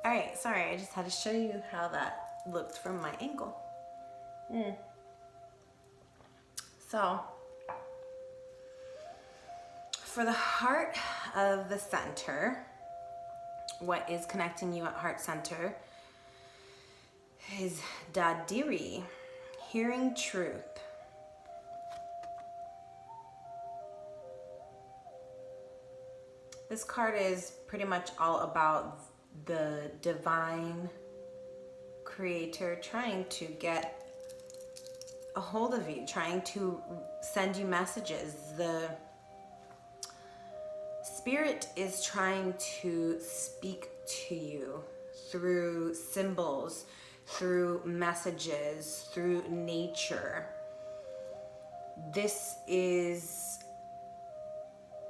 All right, sorry, I just had to show you how that looked from my angle. So, for the heart of the center, what is connecting you at heart center is Dadiri, hearing truth. This card is pretty much all about the divine creator trying to get a hold of you, trying to send you messages. The spirit is trying to speak to you through symbols, through messages, through nature. This is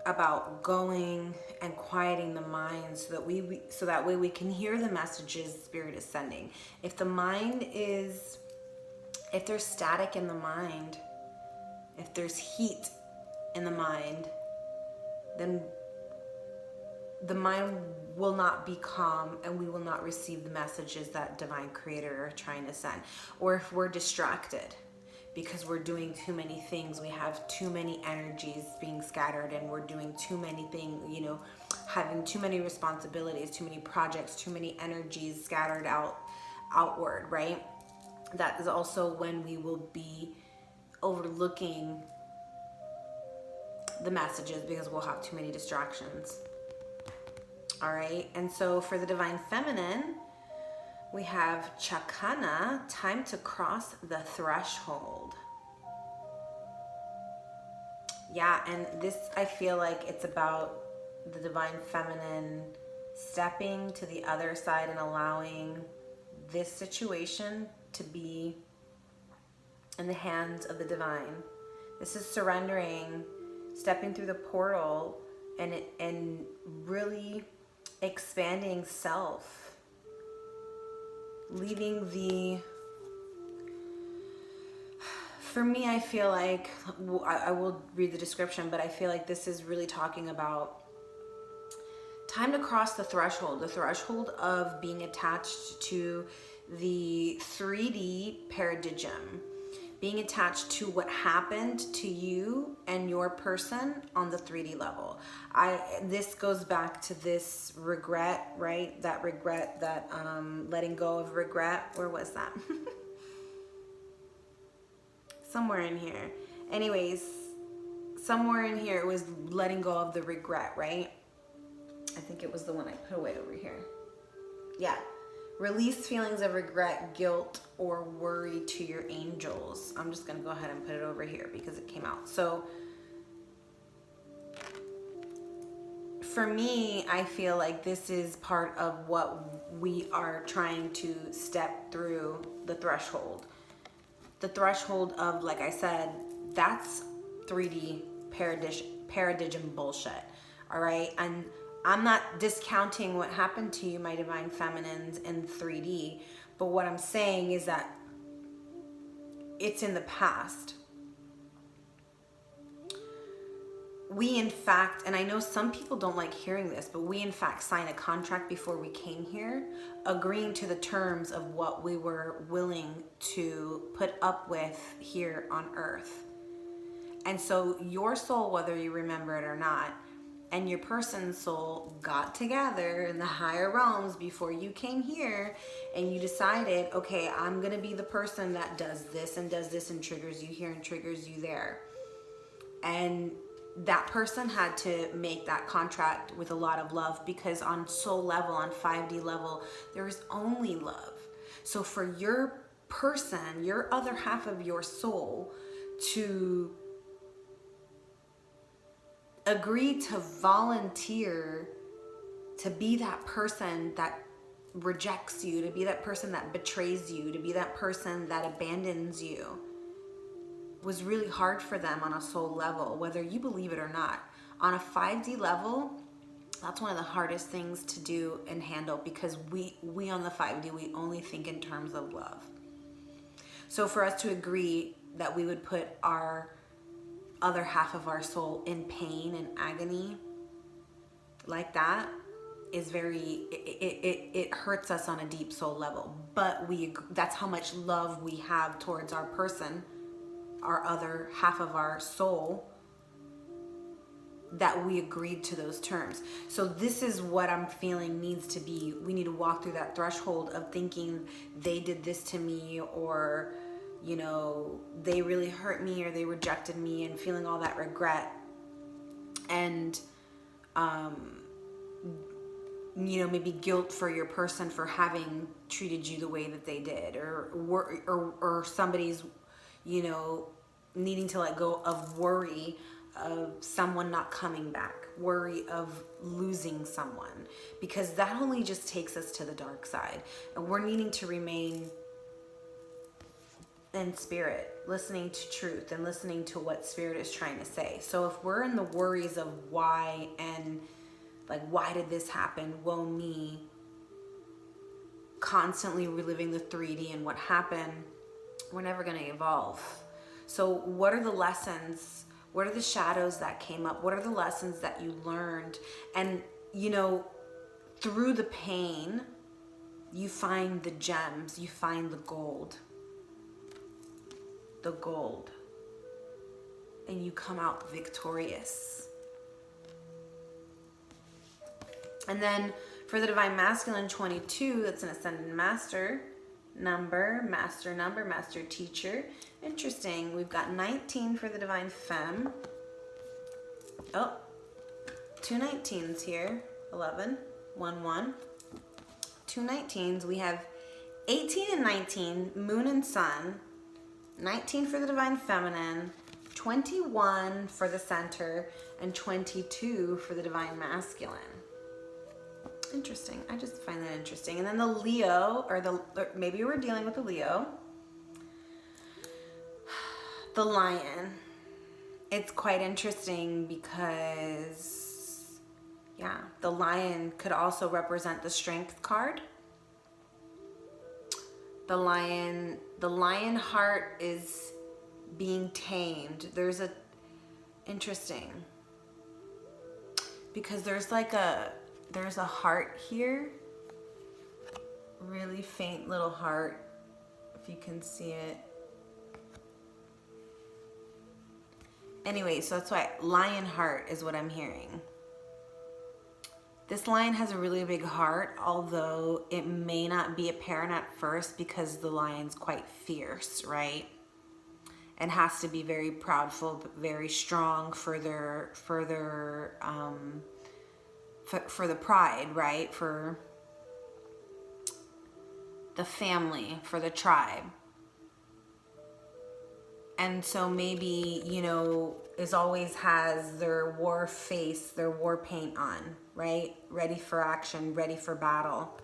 about going and quieting the mind so that way we can hear the messages spirit is sending. If there's static in the mind, if there's heat in the mind, then the mind will not be calm and we will not receive the messages that divine creator are trying to send. Or if we're distracted because we're doing too many things, we have too many energies being scattered and we're doing too many things, having too many responsibilities, too many projects, too many energies scattered outward, right? That is also when we will be overlooking the messages because we'll have too many distractions. All right, and so for the divine feminine, we have Chakana, time to cross the threshold. Yeah, and this, I feel like it's about the divine feminine stepping to the other side and allowing this situation to be in the hands of the divine. This is surrendering, stepping through the portal and really expanding self, leaving for me, I feel like, I will read the description, but I feel like this is really talking about time to cross the threshold of being attached to the 3D paradigm, being attached to what happened to you and your person on the 3D level. This goes back to this regret, right? That regret, that letting go of regret. Where was that? Somewhere in here. Anyways, somewhere in here it was letting go of the regret, right? I think it was the one I put away over here. Yeah. Release feelings of regret, guilt, or worry to your angels. I'm just going to go ahead and put it over here because it came out. So for me, I feel like this is part of what we are trying to step through the threshold. The threshold of, like I said, that's 3D paradigm bullshit. All right. And I'm not discounting what happened to you, my divine feminines, in 3D, but what I'm saying is that it's in the past. We, in fact, and I know some people don't like hearing this, but we, in fact, signed a contract before we came here, agreeing to the terms of what we were willing to put up with here on Earth. And so your soul, whether you remember it or not, and your person's soul got together in the higher realms before you came here, and you decided, okay, I'm gonna be the person that does this and triggers you here and triggers you there. And that person had to make that contract with a lot of love, because on soul level, on 5D level, there is only love. So for your person, your other half of your soul, to agree to volunteer to be that person that rejects you, to be that person that betrays you, to be that person that abandons you, was really hard for them on a soul level, whether you believe it or not. On a 5D level, that's one of the hardest things to do and handle, because we on the 5D, we only think in terms of love. So for us to agree that we would put our other half of our soul in pain and agony like that, is very, it hurts us on a deep soul level, but that's how much love we have towards our person, our other half of our soul, that we agreed to those terms. So this is what I'm feeling needs to be, we need to walk through that threshold of thinking they did this to me, or, you know, they really hurt me, or they rejected me, and feeling all that regret. And, you know, maybe guilt for your person for having treated you the way that they did, or somebody's, you know, needing to let go of worry of someone not coming back, worry of losing someone, because that only just takes us to the dark side. And we're needing to remain in spirit, listening to truth and listening to what spirit is trying to say. So if we're in the worries of why, and like, why did this happen? Woe me. Constantly reliving the 3D and what happened, we're never going to evolve. So what are the lessons? What are the shadows that came up? What are the lessons that you learned? And, you know, through the pain, you find the gems, you find the gold. The gold. And you come out victorious. And then for the Divine Masculine 22, that's an Ascended Master number, Master Teacher. Interesting. We've got 19 for the Divine Femme. Oh, 2 19s here. 11, 1, 1. 2 19s. We have 18 and 19, Moon and Sun. 19 for the Divine Feminine. 21 for the Center. And 22 for the Divine Masculine. Interesting. I just find that interesting. And then the Leo, or maybe we're dealing with the Leo. The Lion. It's quite interesting because, yeah, the Lion could also represent the Strength card. The lion heart is being tamed. Interesting. Because there's a heart here, really faint little heart, if you can see it. Anyway, so that's why lion heart is what I'm hearing. This lion has a really big heart, although it may not be apparent at first because the lion's quite fierce, right? And has to be very proudful, very strong for the pride, right? For the family, for the tribe. And so maybe, you know, always has their war face, their war paint on, right? Ready for action, ready for battle.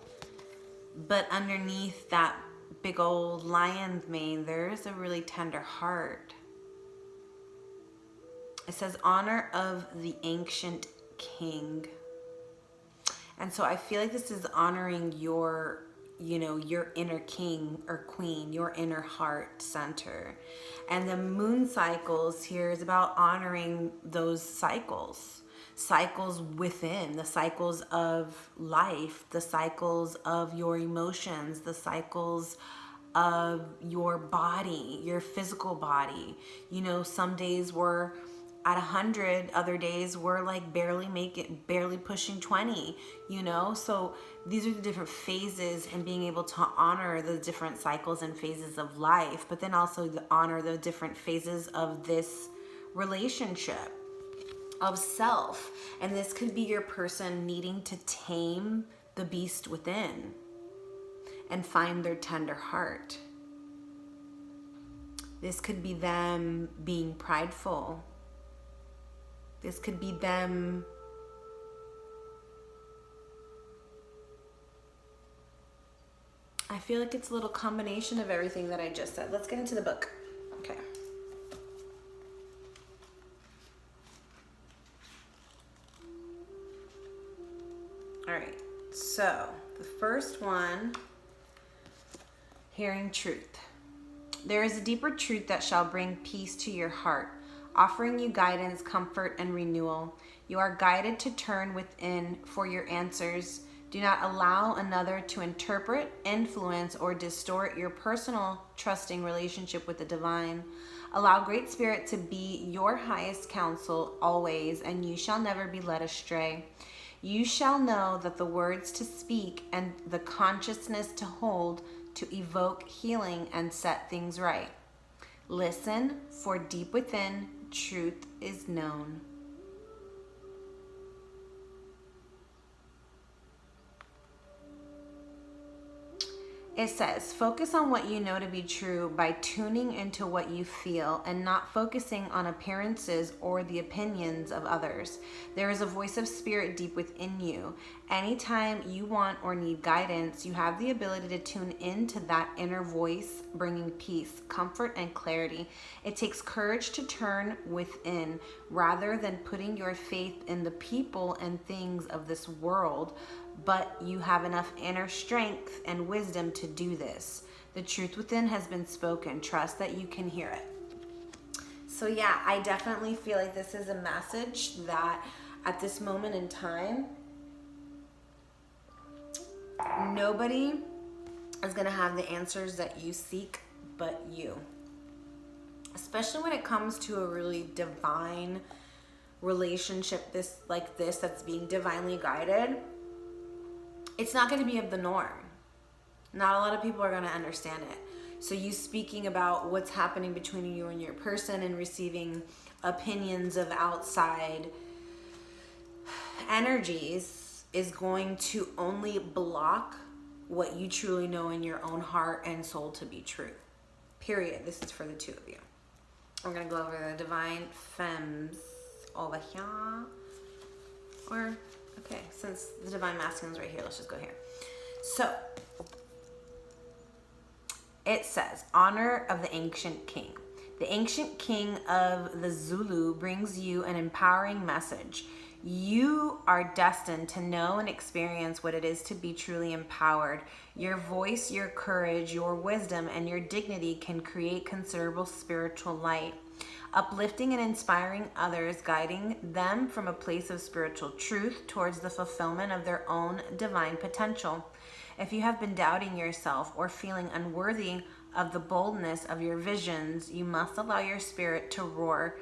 But underneath that big old lion's mane, there's a really tender heart. It says honor of the ancient king. And so I feel like this is honoring your, you know, your inner king or queen, your inner heart center. And the moon cycles here is about honoring those cycles within, the cycles of life, the cycles of your emotions, the cycles of your body, your physical body. You know, some days we're at 100, other days we're like barely pushing 20, you know? So these are the different phases, and being able to honor the different cycles and phases of life, but then also to honor the different phases of this relationship, of self. And this could be your person needing to tame the beast within and find their tender heart. This could be them being prideful. This could be them I feel like it's a little combination of everything that I just said. Let's get into the book. Okay. All right. So the first one, hearing truth. There is a deeper truth that shall bring peace to your heart, offering you guidance, comfort, and renewal. You are guided to turn within for your answers. Do not allow another to interpret, influence, or distort your personal, trusting relationship with the divine. Allow Great Spirit to be your highest counsel always, and you shall never be led astray. You shall know that the words to speak and the consciousness to hold to evoke healing and set things right. Listen, for deep within, truth is known. It says, focus on what you know to be true by tuning into what you feel and not focusing on appearances or the opinions of others. There is a voice of spirit deep within you. Anytime you want or need guidance, you have the ability to tune into that inner voice, bringing peace, comfort, and clarity. It takes courage to turn within rather than putting your faith in the people and things of this world. But you have enough inner strength and wisdom to do this. The truth within has been spoken. Trust that you can hear it. So yeah, I definitely feel like this is a message that at this moment in time, nobody is going to have the answers that you seek but you. Especially when it comes to a really divine relationship that's being divinely guided. It's not going to be of the norm. Not a lot of people are going to understand it. So you speaking about what's happening between you and your person and receiving opinions of outside energies is going to only block what you truly know in your own heart and soul to be true. Period. This is for the two of you. I'm going to go over the divine femmes over here. Or... okay, since the divine masculine's right here, let's just go here. So, it says, honor of the ancient king. The ancient king of the Zulu brings you an empowering message. You are destined to know and experience what it is to be truly empowered. Your voice, your courage, your wisdom, and your dignity can create considerable spiritual light. Uplifting and inspiring others, guiding them from a place of spiritual truth towards the fulfillment of their own divine potential. If you have been doubting yourself or feeling unworthy of the boldness of your visions, you must allow your spirit to roar,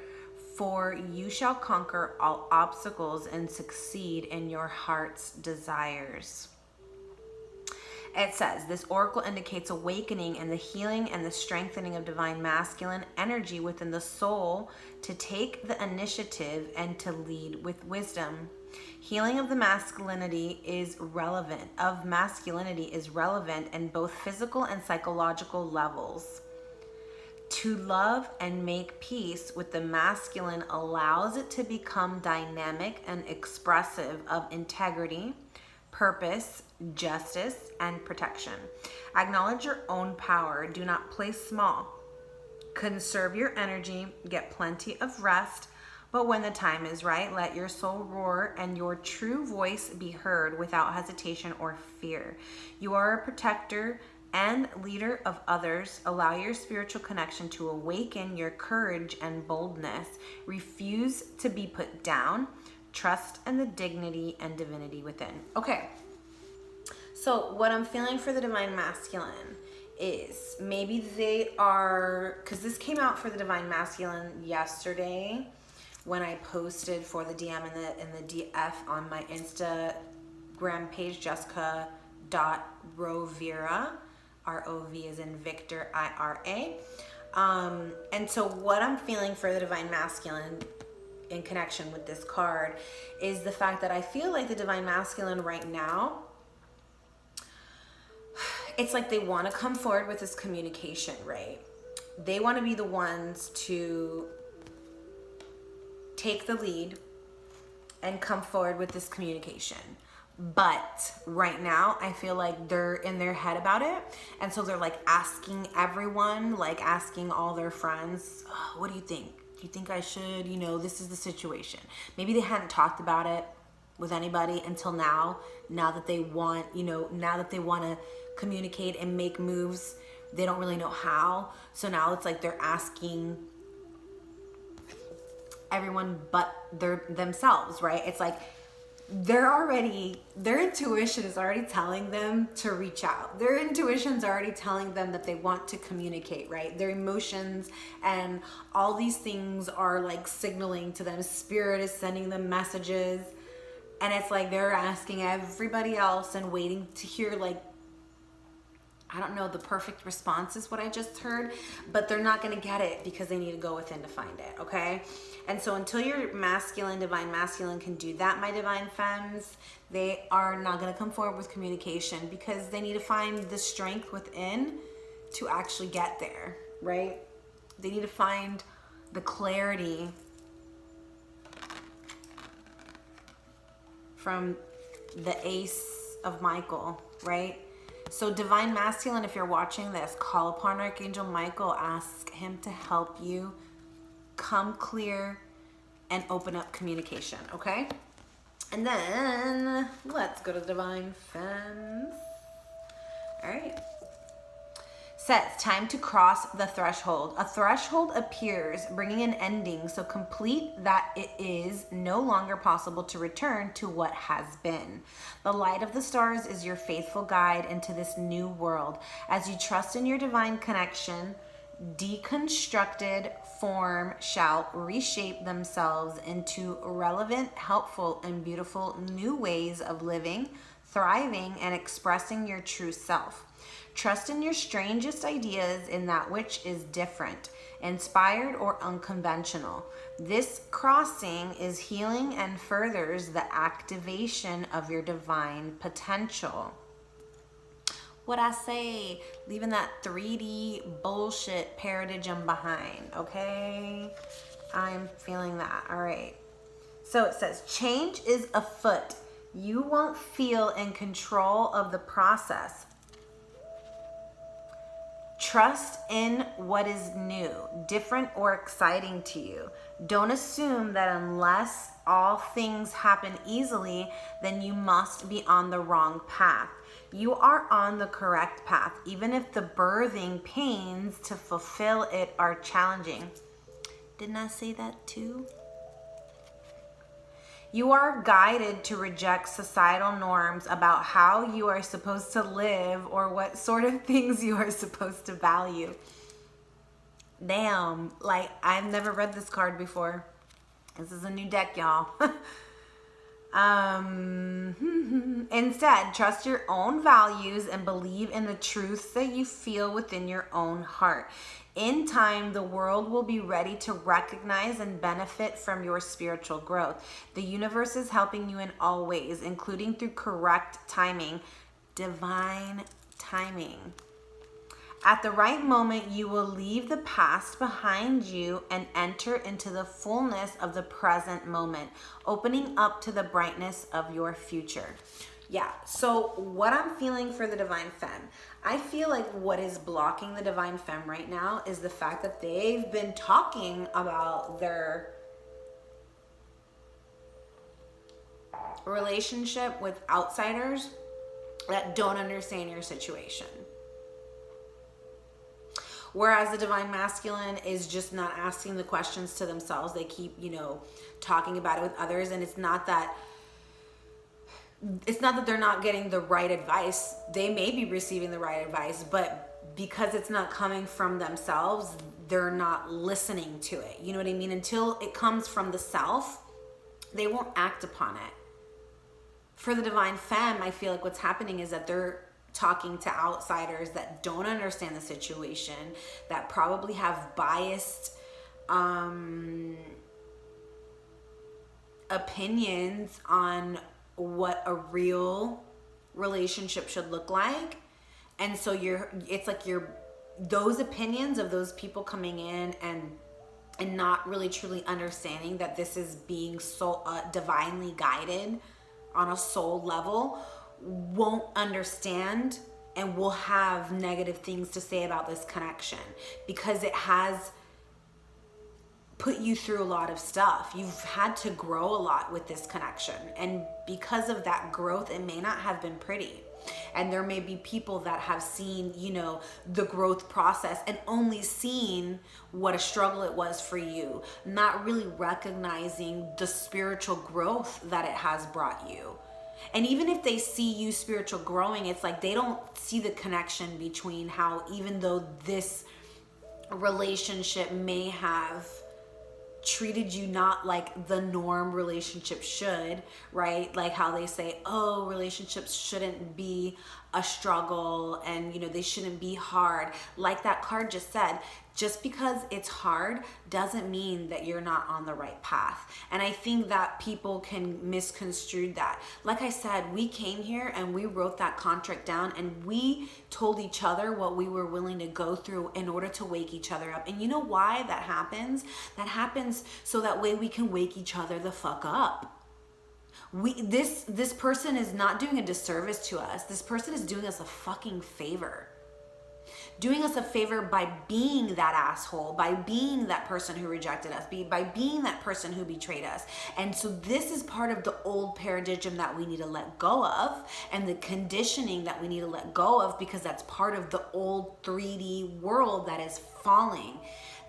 for you shall conquer all obstacles and succeed in your heart's desires. It says, this oracle indicates awakening and the healing and the strengthening of divine masculine energy within the soul to take the initiative and to lead with wisdom. Healing of the masculinity is relevant in both physical and psychological levels. To love and make peace with the masculine allows it to become dynamic and expressive of integrity, purpose, justice, and protection. Acknowledge your own power. Do not play small. Conserve your energy. Get plenty of rest. But when the time is right, let your soul roar and your true voice be heard without hesitation or fear. You are a protector and leader of others. Allow your spiritual connection to awaken your courage and boldness. Refuse to be put down. Trust in the dignity and divinity within. Okay, so what I'm feeling for the divine masculine is maybe they are, because this came out for the divine masculine yesterday when I posted for the DM and the DF on my Instagram page, jessica.rovira, R-O-V as in Victor, I-R-A. And so what I'm feeling for the divine masculine in connection with this card is the fact that I feel like the divine masculine right now, it's like they want to come forward with this communication, right? They want to be the ones to take the lead and come forward with this communication. But right now, I feel like they're in their head about it. And so they're like asking everyone, like asking all their friends, oh, what do you think? Do you think I should? You know, this is the situation. Maybe they hadn't talked about it with anybody until now. Now that they want, you know, now that they want to communicate and make moves, they don't really know how. So now it's like they're asking everyone but themselves, right? It's like their intuition is already telling them to reach out. Their intuition's already telling them that they want to communicate, right? Their emotions and all these things are like signaling to them. Spirit is sending them messages, and it's like they're asking everybody else and waiting to hear, like, I don't know, the perfect response is what I just heard, but they're not going to get it because they need to go within to find it, okay? And so until your masculine, divine masculine can do that, my divine femmes, they are not going to come forward with communication because they need to find the strength within to actually get there, right? They need to find the clarity from the Ace of Michael, right? So divine masculine, if you're watching this, call upon Archangel Michael, ask him to help you come clear and open up communication, okay? And then let's go to divine femmes. All right. Says, time to cross the threshold. A threshold appears, bringing an ending so complete that it is no longer possible to return to what has been. The light of the stars is your faithful guide into this new world. As you trust in your divine connection, deconstructed form shall reshape themselves into relevant, helpful, and beautiful new ways of living, thriving, and expressing your true self. Trust in your strangest ideas in that which is different, inspired, or unconventional. This crossing is healing and furthers the activation of your divine potential. What I say, leaving that 3D bullshit paradigm behind, okay? I'm feeling that. All right. So it says, change is afoot. You won't feel in control of the process. Trust in what is new, different, or exciting to you. Don't assume that unless all things happen easily, then you must be on the wrong path. You are on the correct path, even if the birthing pains to fulfill it are challenging. Didn't I say that too? You are guided to reject societal norms about how you are supposed to live or what sort of things you are supposed to value. Damn, like I've never read this card before. This is a new deck, y'all. Instead, trust your own values and believe in the truths that you feel within your own heart. In time, the world will be ready to recognize and benefit from your spiritual growth. The universe is helping you in all ways, including through correct timing, divine timing. At the right moment, you will leave the past behind you and enter into the fullness of the present moment, opening up to the brightness of your future. Yeah, so what I'm feeling for the divine femme, I feel like what is blocking the divine femme right now is the fact that they've been talking about their relationship with outsiders that don't understand your situation. Whereas the divine masculine is just not asking the questions to themselves. They keep, talking about it with others, and it's not that they're not getting the right advice. They may be receiving the right advice, but because it's not coming from themselves, they're not listening to it. You know what I mean? Until it comes from the self, they won't act upon it. For the divine femme, I feel like what's happening is that they're talking to outsiders that don't understand the situation, that probably have biased opinions on what a real relationship should look like. And so those opinions of those people coming in and not really truly understanding that this is being so divinely guided on a soul level, won't understand and will have negative things to say about this connection because it has put you through a lot of stuff. You've had to grow a lot with this connection, and because of that growth, it may not have been pretty. And there may be people that have seen, you know, the growth process and only seen what a struggle it was for you, not really recognizing the spiritual growth that it has brought you. And even if they see you spiritual growing, it's like they don't see the connection between how, even though this relationship may have treated you not like the norm relationship should, right? Like how they say, oh, relationships shouldn't be a struggle, and you know, they shouldn't be hard. Like that card just said, just because it's hard doesn't mean that you're not on the right path. And I think that people can misconstrue that. Like I said, we came here and we wrote that contract down, and we told each other what we were willing to go through in order to wake each other up. And you know why that happens? That happens so that way we can wake each other the fuck up. This person is not doing a disservice to us. This person is doing us a fucking favor. Doing us a favor by being that asshole, by being that person who rejected us, by being that person who betrayed us. And so this is part of the old paradigm that we need to let go of, and the conditioning that we need to let go of, because that's part of the old 3D world that is falling.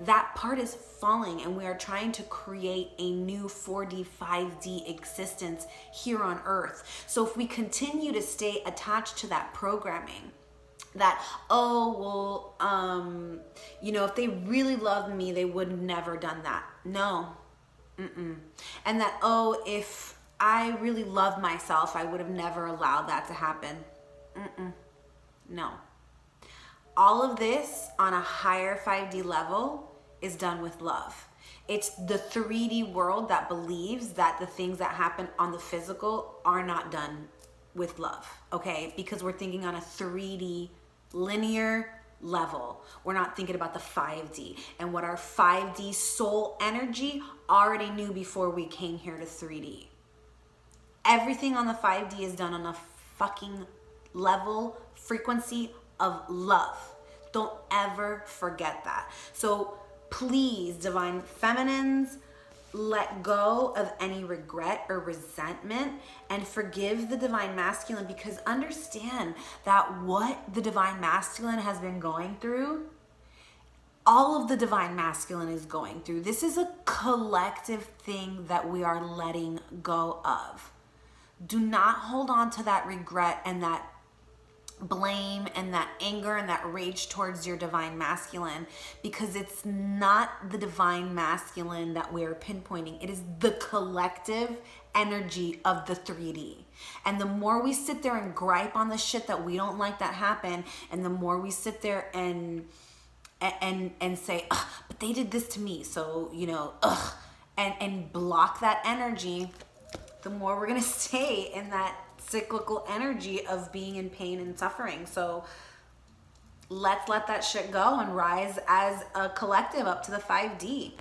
That part is falling, and we are trying to create a new 4D, 5D existence here on Earth. So if we continue to stay attached to that programming, that, oh, well, you know, if they really loved me, they would never done that. No. And that, oh, if I really loved myself, I would have never allowed that to happen. No. All of this on a higher 5D level is done with love. It's the 3D world that believes that the things that happen on the physical are not done with love, okay? Because we're thinking on a 3D linear level. We're not thinking about the 5D and what our 5D soul energy already knew before we came here to 3D. Everything on the 5D is done on a fucking level, frequency of love. Don't ever forget that. So please, divine feminines, let go of any regret or resentment and forgive the divine masculine, because understand that what the divine masculine has been going through, all of the divine masculine is going through. This is a collective thing that we are letting go of. Do not hold on to that regret and that blame and that anger and that rage towards your divine masculine, because it's not the divine masculine that we're pinpointing. It is the collective energy of the 3D. And the more we sit there and gripe on the shit that we don't like that happen, and the more we sit there and say, but they did this to me, so, you know, and block that energy, the more we're gonna stay in that cyclical energy of being in pain and suffering. So let's let that shit go and rise as a collective up to the 5D.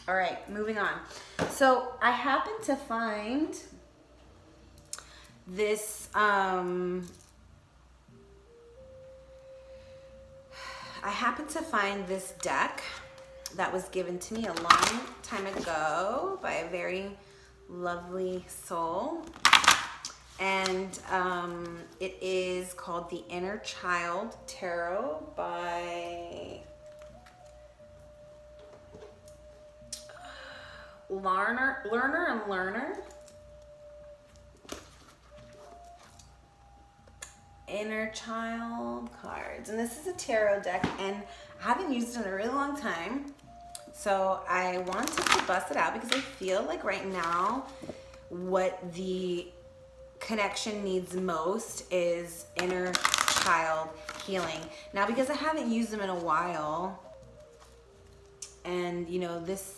All right, moving on. So I happened to find this deck that was given to me a long time ago by a very lovely soul, and it is called the Inner Child Tarot by Learner. Inner Child cards, and this is a tarot deck, and I haven't used it in a really long time. So I wanted to bust it out because I feel like right now what the connection needs most is inner child healing. Now, because I haven't used them in a while, and you know, this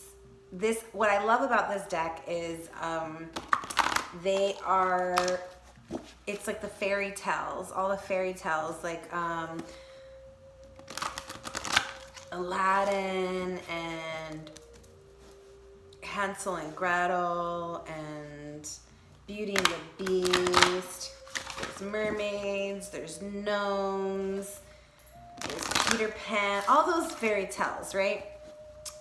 what I love about this deck is it's like the fairy tales, all the fairy tales, like Aladdin and Hansel and Gretel and Beauty and the Beast. There's mermaids, there's gnomes, there's Peter Pan, all those fairy tales, right?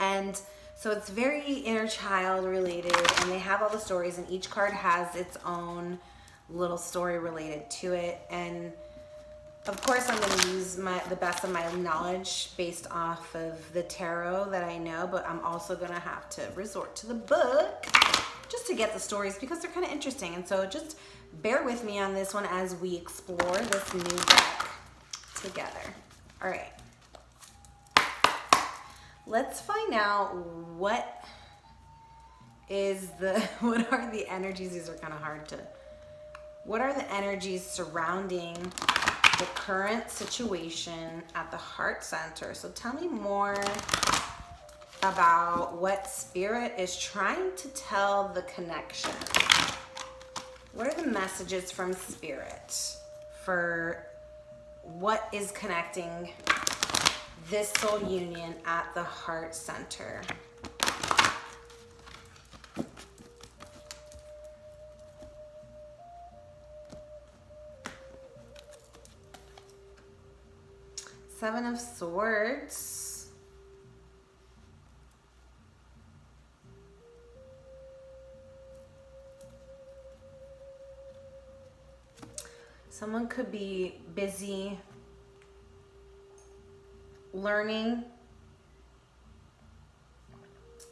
And so it's very inner child related, and they have all the stories, and each card has its own little story related to it. And of course, I'm going to use the best of my knowledge based off of the tarot that I know, but I'm also going to have to resort to the book just to get the stories because they're kind of interesting. And so just bear with me on this one as we explore this new deck together. All right. Let's find out what are the energies? These are kind of hard to, what are the energies surrounding the current situation at the heart center? So tell me more about what Spirit is trying to tell the connection. What are the messages from Spirit for what is connecting this soul union at the heart center? Seven of Swords. Someone could be busy learning,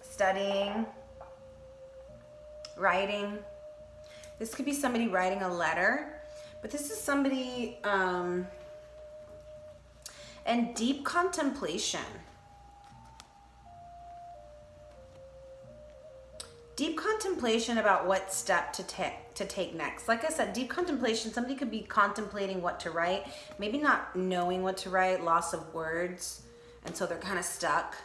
studying, writing. This could be somebody writing a letter, but this is somebody and deep contemplation. Deep contemplation about what step to take next. Like I said, deep contemplation, somebody could be contemplating what to write, maybe not knowing what to write, loss of words, and so they're kind of stuck.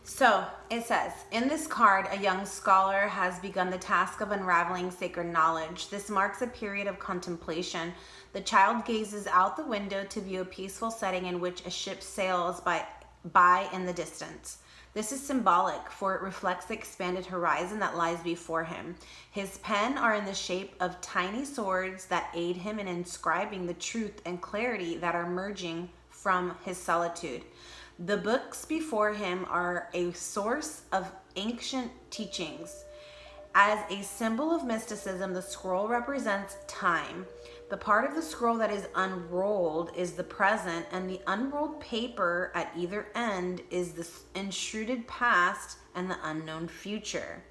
So it says, in this card, a young scholar has begun the task of unraveling sacred knowledge. This marks a period of contemplation. The child gazes out the window to view a peaceful setting in which a ship sails by in the distance. This is symbolic, for it reflects the expanded horizon that lies before him. His pen are in the shape of tiny swords that aid him in inscribing the truth and clarity that are emerging from his solitude. The books before him are a source of ancient teachings. As a symbol of mysticism, the scroll represents time. The part of the scroll that is unrolled is the present, and the unrolled paper at either end is the enshrouded past and the unknown future.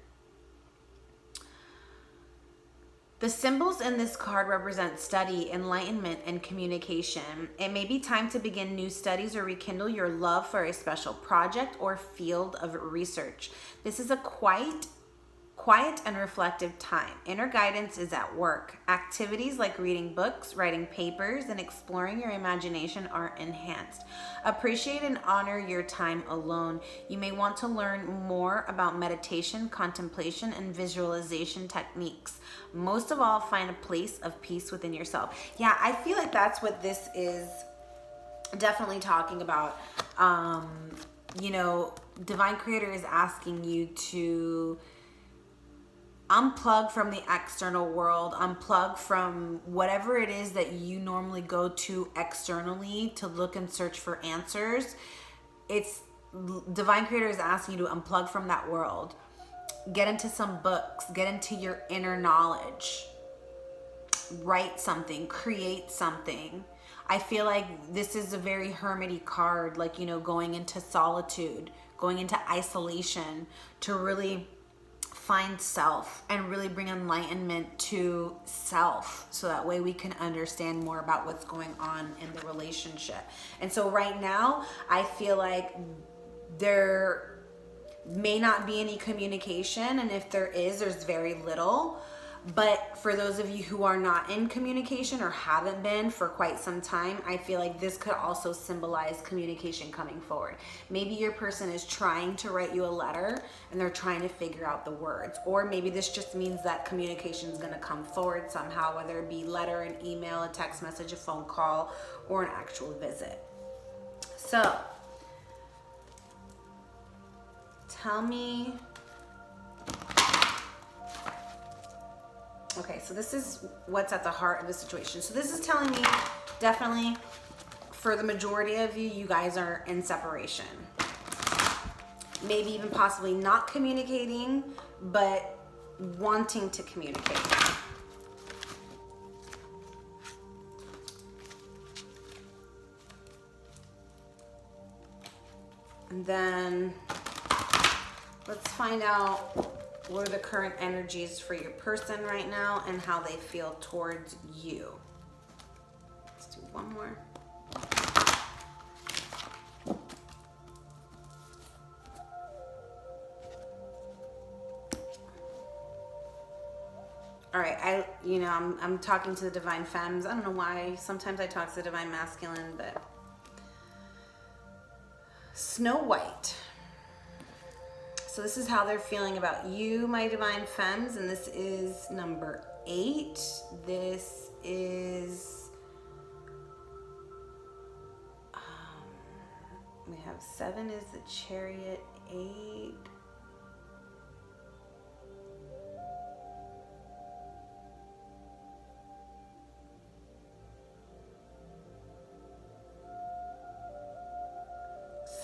The symbols in this card represent study, enlightenment, and communication. It may be time to begin new studies or rekindle your love for a special project or field of research. This is a quiet and reflective time. Inner guidance is at work. Activities like reading books, writing papers, and exploring your imagination are enhanced. Appreciate and honor your time alone. You may want to learn more about meditation, contemplation, and visualization techniques. Most of all, find a place of peace within yourself. Yeah, I feel like that's what this is definitely talking about. You know, Divine Creator is asking you to unplug from the external world, unplug from whatever it is that you normally go to externally to look and search for answers. It's Divine Creator is asking you to unplug from that world. Get into some books, get into your inner knowledge, write something, create something. I feel like this is a very hermity card, like, you know, going into solitude, going into isolation to really find self and really bring enlightenment to self, so that way we can understand more about what's going on in the relationship. And so right now, I feel like there may not be any communication, and if there is, there's very little. But for those of you who are not in communication or haven't been for quite some time, I feel like this could also symbolize communication coming forward. Maybe your person is trying to write you a letter and they're trying to figure out the words. Or maybe this just means that communication is going to come forward somehow, whether it be letter, an email, a text message, a phone call, or an actual visit. So, tell me Okay, so this is what's at the heart of the situation. So this is telling me definitely for the majority of you, you guys are in separation. Maybe even possibly not communicating, but wanting to communicate. And then let's find out what are the current energies for your person right now and how they feel towards you. Let's do one more. All right, I'm talking to the Divine Femmes. I don't know why. Sometimes I talk to the Divine Masculine, but Snow White. So this is how they're feeling about you, my Divine Femmes, and this is number 8. This is, we have 7 is the Chariot, 8.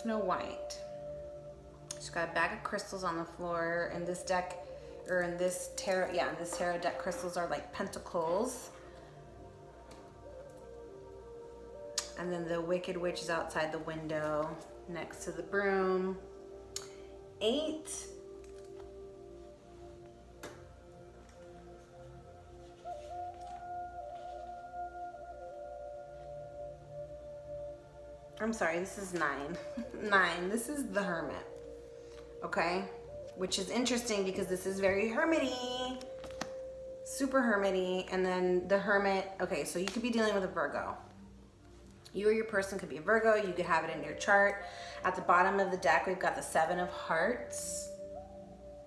Snow White. She's got a bag of crystals on the floor. In this deck, or in this tarot, in this tarot deck, crystals are like pentacles. And then the Wicked Witch is outside the window next to the broom. 8. I'm sorry, this is 9. 9, this is the Hermit. Okay? Which is interesting because this is very hermity. Super hermity. And then the Hermit, okay, so you could be dealing with a Virgo. You or your person could be a Virgo. You could have it in your chart. At the bottom of the deck, we've got the 7 of Hearts.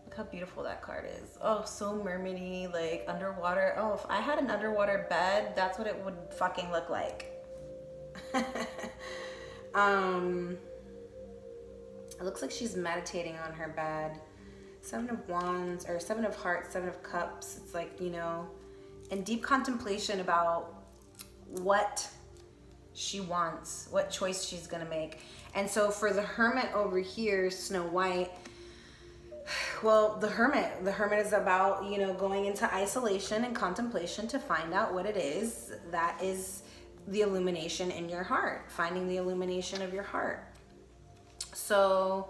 Look how beautiful that card is. Oh, so mermaidy, like underwater. Oh, if I had an underwater bed, that's what it would fucking look like. It looks like she's meditating on her bed. 7 of Wands, or 7 of Hearts, 7 of Cups. It's like, you know, in deep contemplation about what she wants, what choice she's gonna make. And so for the Hermit over here, Snow White, well, the Hermit is about, you know, going into isolation and contemplation to find out what it is that is the illumination in your heart, finding the illumination of your heart. So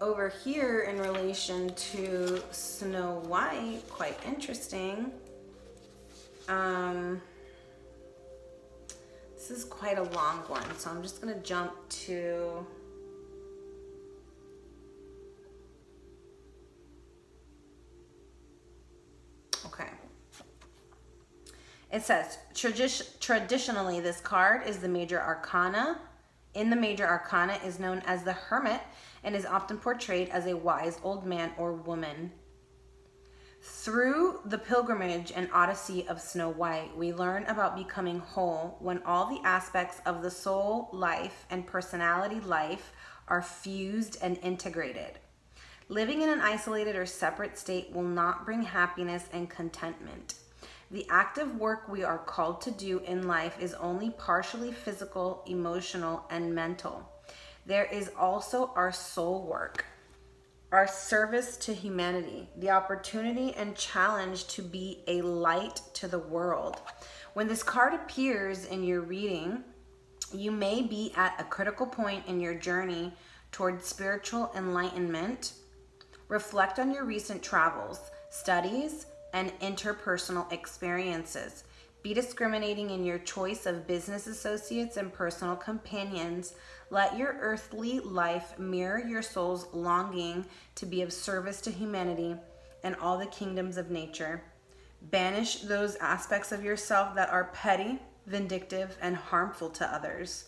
over here in relation to Snow White, quite interesting. This is quite a long one, so I'm just gonna jump to It says, traditionally, this card is the major arcana. In the major arcana is known as the Hermit and is often portrayed as a wise old man or woman. Through the pilgrimage and odyssey of Snow White, we learn about becoming whole when all the aspects of the soul life and personality life are fused and integrated. Living in an isolated or separate state will not bring happiness and contentment. The active work we are called to do in life is only partially physical, emotional, and mental. There is also our soul work, our service to humanity, the opportunity and challenge to be a light to the world. When this card appears in your reading, you may be at a critical point in your journey toward spiritual enlightenment. Reflect on your recent travels, studies, and interpersonal experiences. Be discriminating in your choice of business associates and personal companions. Let your earthly life mirror your soul's longing to be of service to humanity and all the kingdoms of nature. Banish those aspects of yourself that are petty, vindictive, and harmful to others.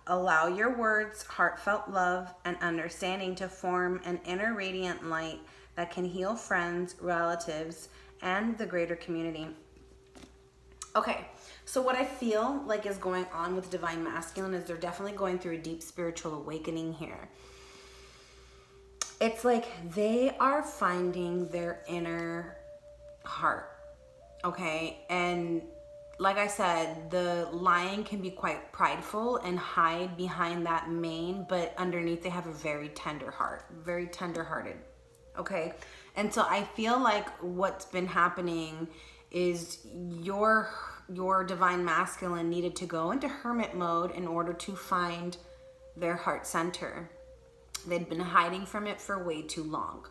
Allow your words, heartfelt love, and understanding to form an inner radiant light that can heal friends, relatives, and the greater community. Okay, so what I feel like is going on with Divine Masculine is they're definitely going through a deep spiritual awakening here. It's like they are finding their inner heart, okay? And like I said, the lion can be quite prideful and hide behind that mane, but underneath they have a very tender heart, very tender-hearted, okay? And so I feel like what's been happening is your divine masculine needed to go into hermit mode in order to find their heart center. They'd been hiding from it for way too long.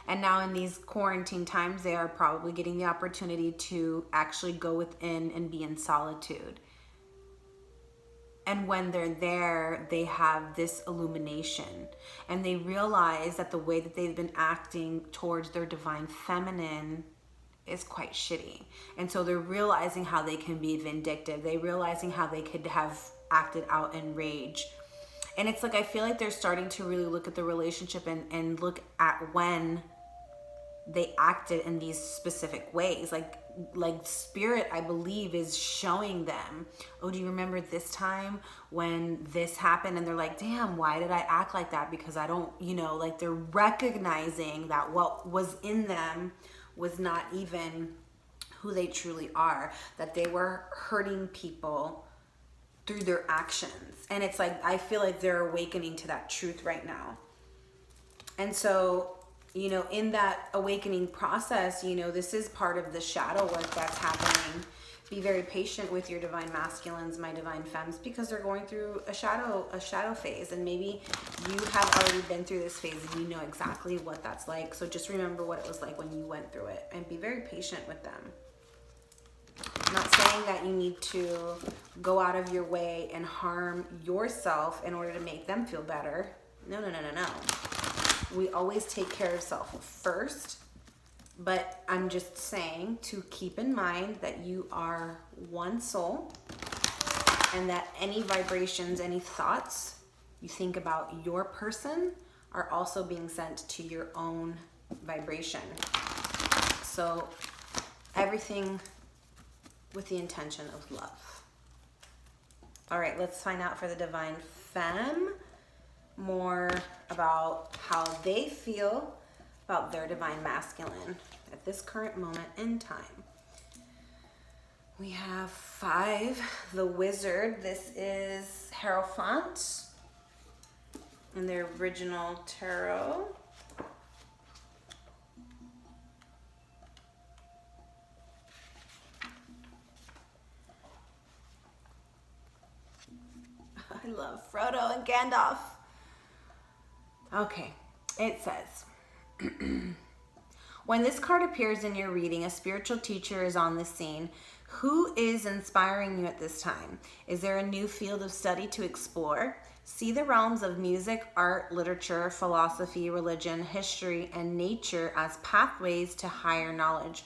And now in these quarantine times, they are probably getting the opportunity to actually go within and be in solitude. And when they're there, they have this illumination. And they realize that the way that they've been acting towards their divine feminine is quite shitty. And so they're realizing how they can be vindictive. They're realizing how they could have acted out in rage. And it's like, I feel like they're starting to really look at the relationship and look at when they acted in these specific ways. Like spirit, I believe, is showing them, oh, do you remember this time when this happened? And they're like, damn, why did I act like that? Because I don't, you know, like they're recognizing that what was in them was not even who they truly are, that they were hurting people through their actions. And it's like, I feel like they're awakening to that truth right now. And so, you know, in that awakening process, you know, this is part of the shadow work that's happening. Be very patient with your divine masculines, my divine femmes, because they're going through a shadow phase. And maybe you have already been through this phase and you know exactly what that's like. So just remember what it was like when you went through it and be very patient with them. I'm not saying that you need to go out of your way and harm yourself in order to make them feel better. No, no, no, no, no. We always take care of self first, but I'm just saying to keep in mind that you are one soul and that any vibrations, any thoughts you think about your person are also being sent to your own vibration. So everything with the intention of love. All right, let's find out for the divine femme more about how they feel about their divine masculine at this current moment in time. We have 5, the Wizard. This is Hierophant in their original tarot. I love Frodo and Gandalf. Okay, it says, when this card appears in your reading, a spiritual teacher is on the scene. Who is inspiring you at this time? Is there a new field of study to explore? See the realms of music, art, literature, philosophy, religion, history, and nature as pathways to higher knowledge.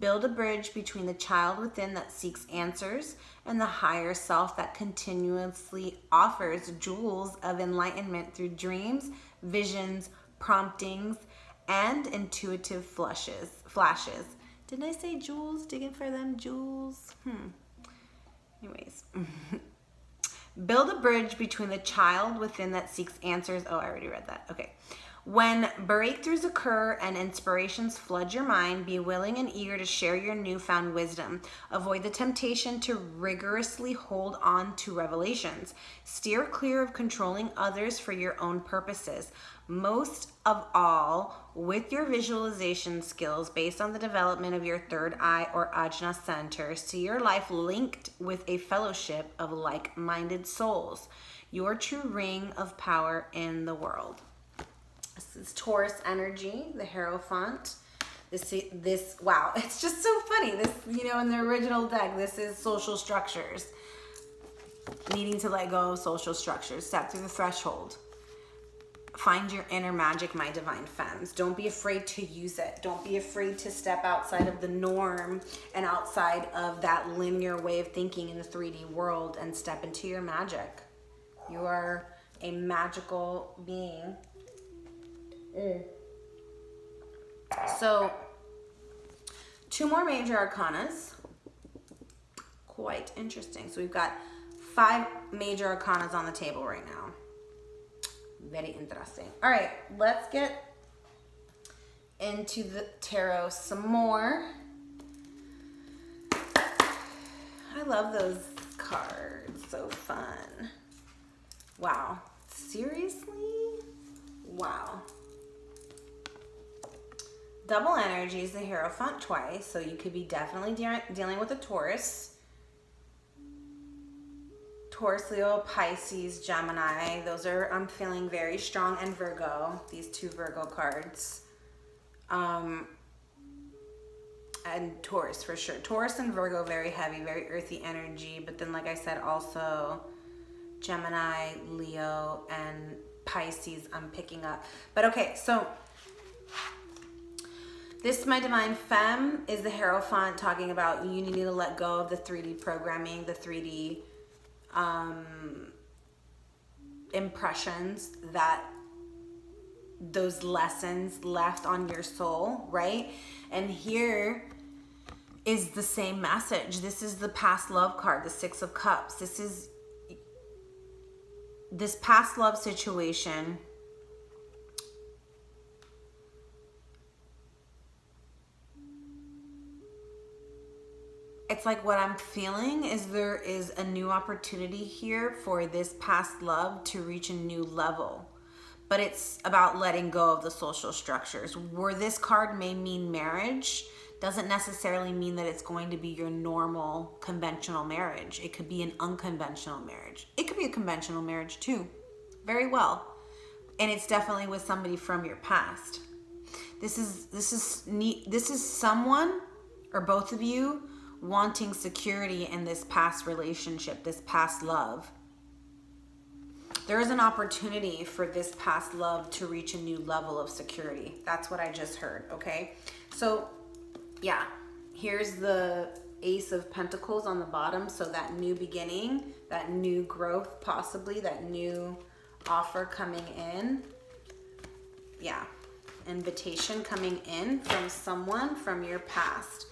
Build a bridge between the child within that seeks answers and the higher self that continuously offers jewels of enlightenment through dreams, visions, promptings, and intuitive flashes. Didn't I say jewels? Digging for them jewels? Anyways. Build a bridge between the child within that seeks answers. Oh, I already read that. Okay. When breakthroughs occur and inspirations flood your mind, be willing and eager to share your newfound wisdom. Avoid the temptation to rigorously hold on to revelations. Steer clear of controlling others for your own purposes. Most of all, with your visualization skills based on the development of your third eye or ajna center, see your life linked with a fellowship of like-minded souls. Your true ring of power in the world. This is Taurus energy, the Hierophant. This, wow, it's just so funny. This, you know, in the original deck, this is social structures. Needing to let go of social structures. Step through the threshold. Find your inner magic, my divine femmes. Don't be afraid to use it. Don't be afraid to step outside of the norm and outside of that linear way of thinking in the 3D world and step into your magic. You are a magical being. So, 2 more major arcanas. Quite interesting. So we've got 5 major arcanas on the table right now. Very interesting. All right, let's get into the tarot some more. I love those cards. So fun. Wow. Seriously? Wow. Double energy is the Hierophant twice, so you could be definitely dealing with a Taurus. Taurus, Leo, Pisces, Gemini. Those are, I'm feeling very strong, and Virgo. These two Virgo cards. And Taurus for sure. Taurus and Virgo, very heavy, very earthy energy. But then, like I said, also Gemini, Leo, and Pisces I'm picking up. But okay, so this, my Divine Femme, is the Hierophant, talking about you need to let go of the 3D programming, the 3D impressions that those lessons left on your soul, right? And here is the same message. This is the past love card, the Six of Cups. This is this past love situation. It's like what I'm feeling is there is a new opportunity here for this past love to reach a new level. But it's about letting go of the social structures. Where this card may mean marriage, doesn't necessarily mean that it's going to be your normal conventional marriage. It could be an unconventional marriage. It could be a conventional marriage too, very well. And it's definitely with somebody from your past. This is someone, or both of you, wanting security in this past relationship, this past love. There is an opportunity for this past love to reach a new level of security. That's what I just heard, okay? So, yeah, here's the Ace of Pentacles on the bottom. So that new beginning, that new growth, possibly, that new offer coming in. Yeah, invitation coming in from someone from your past.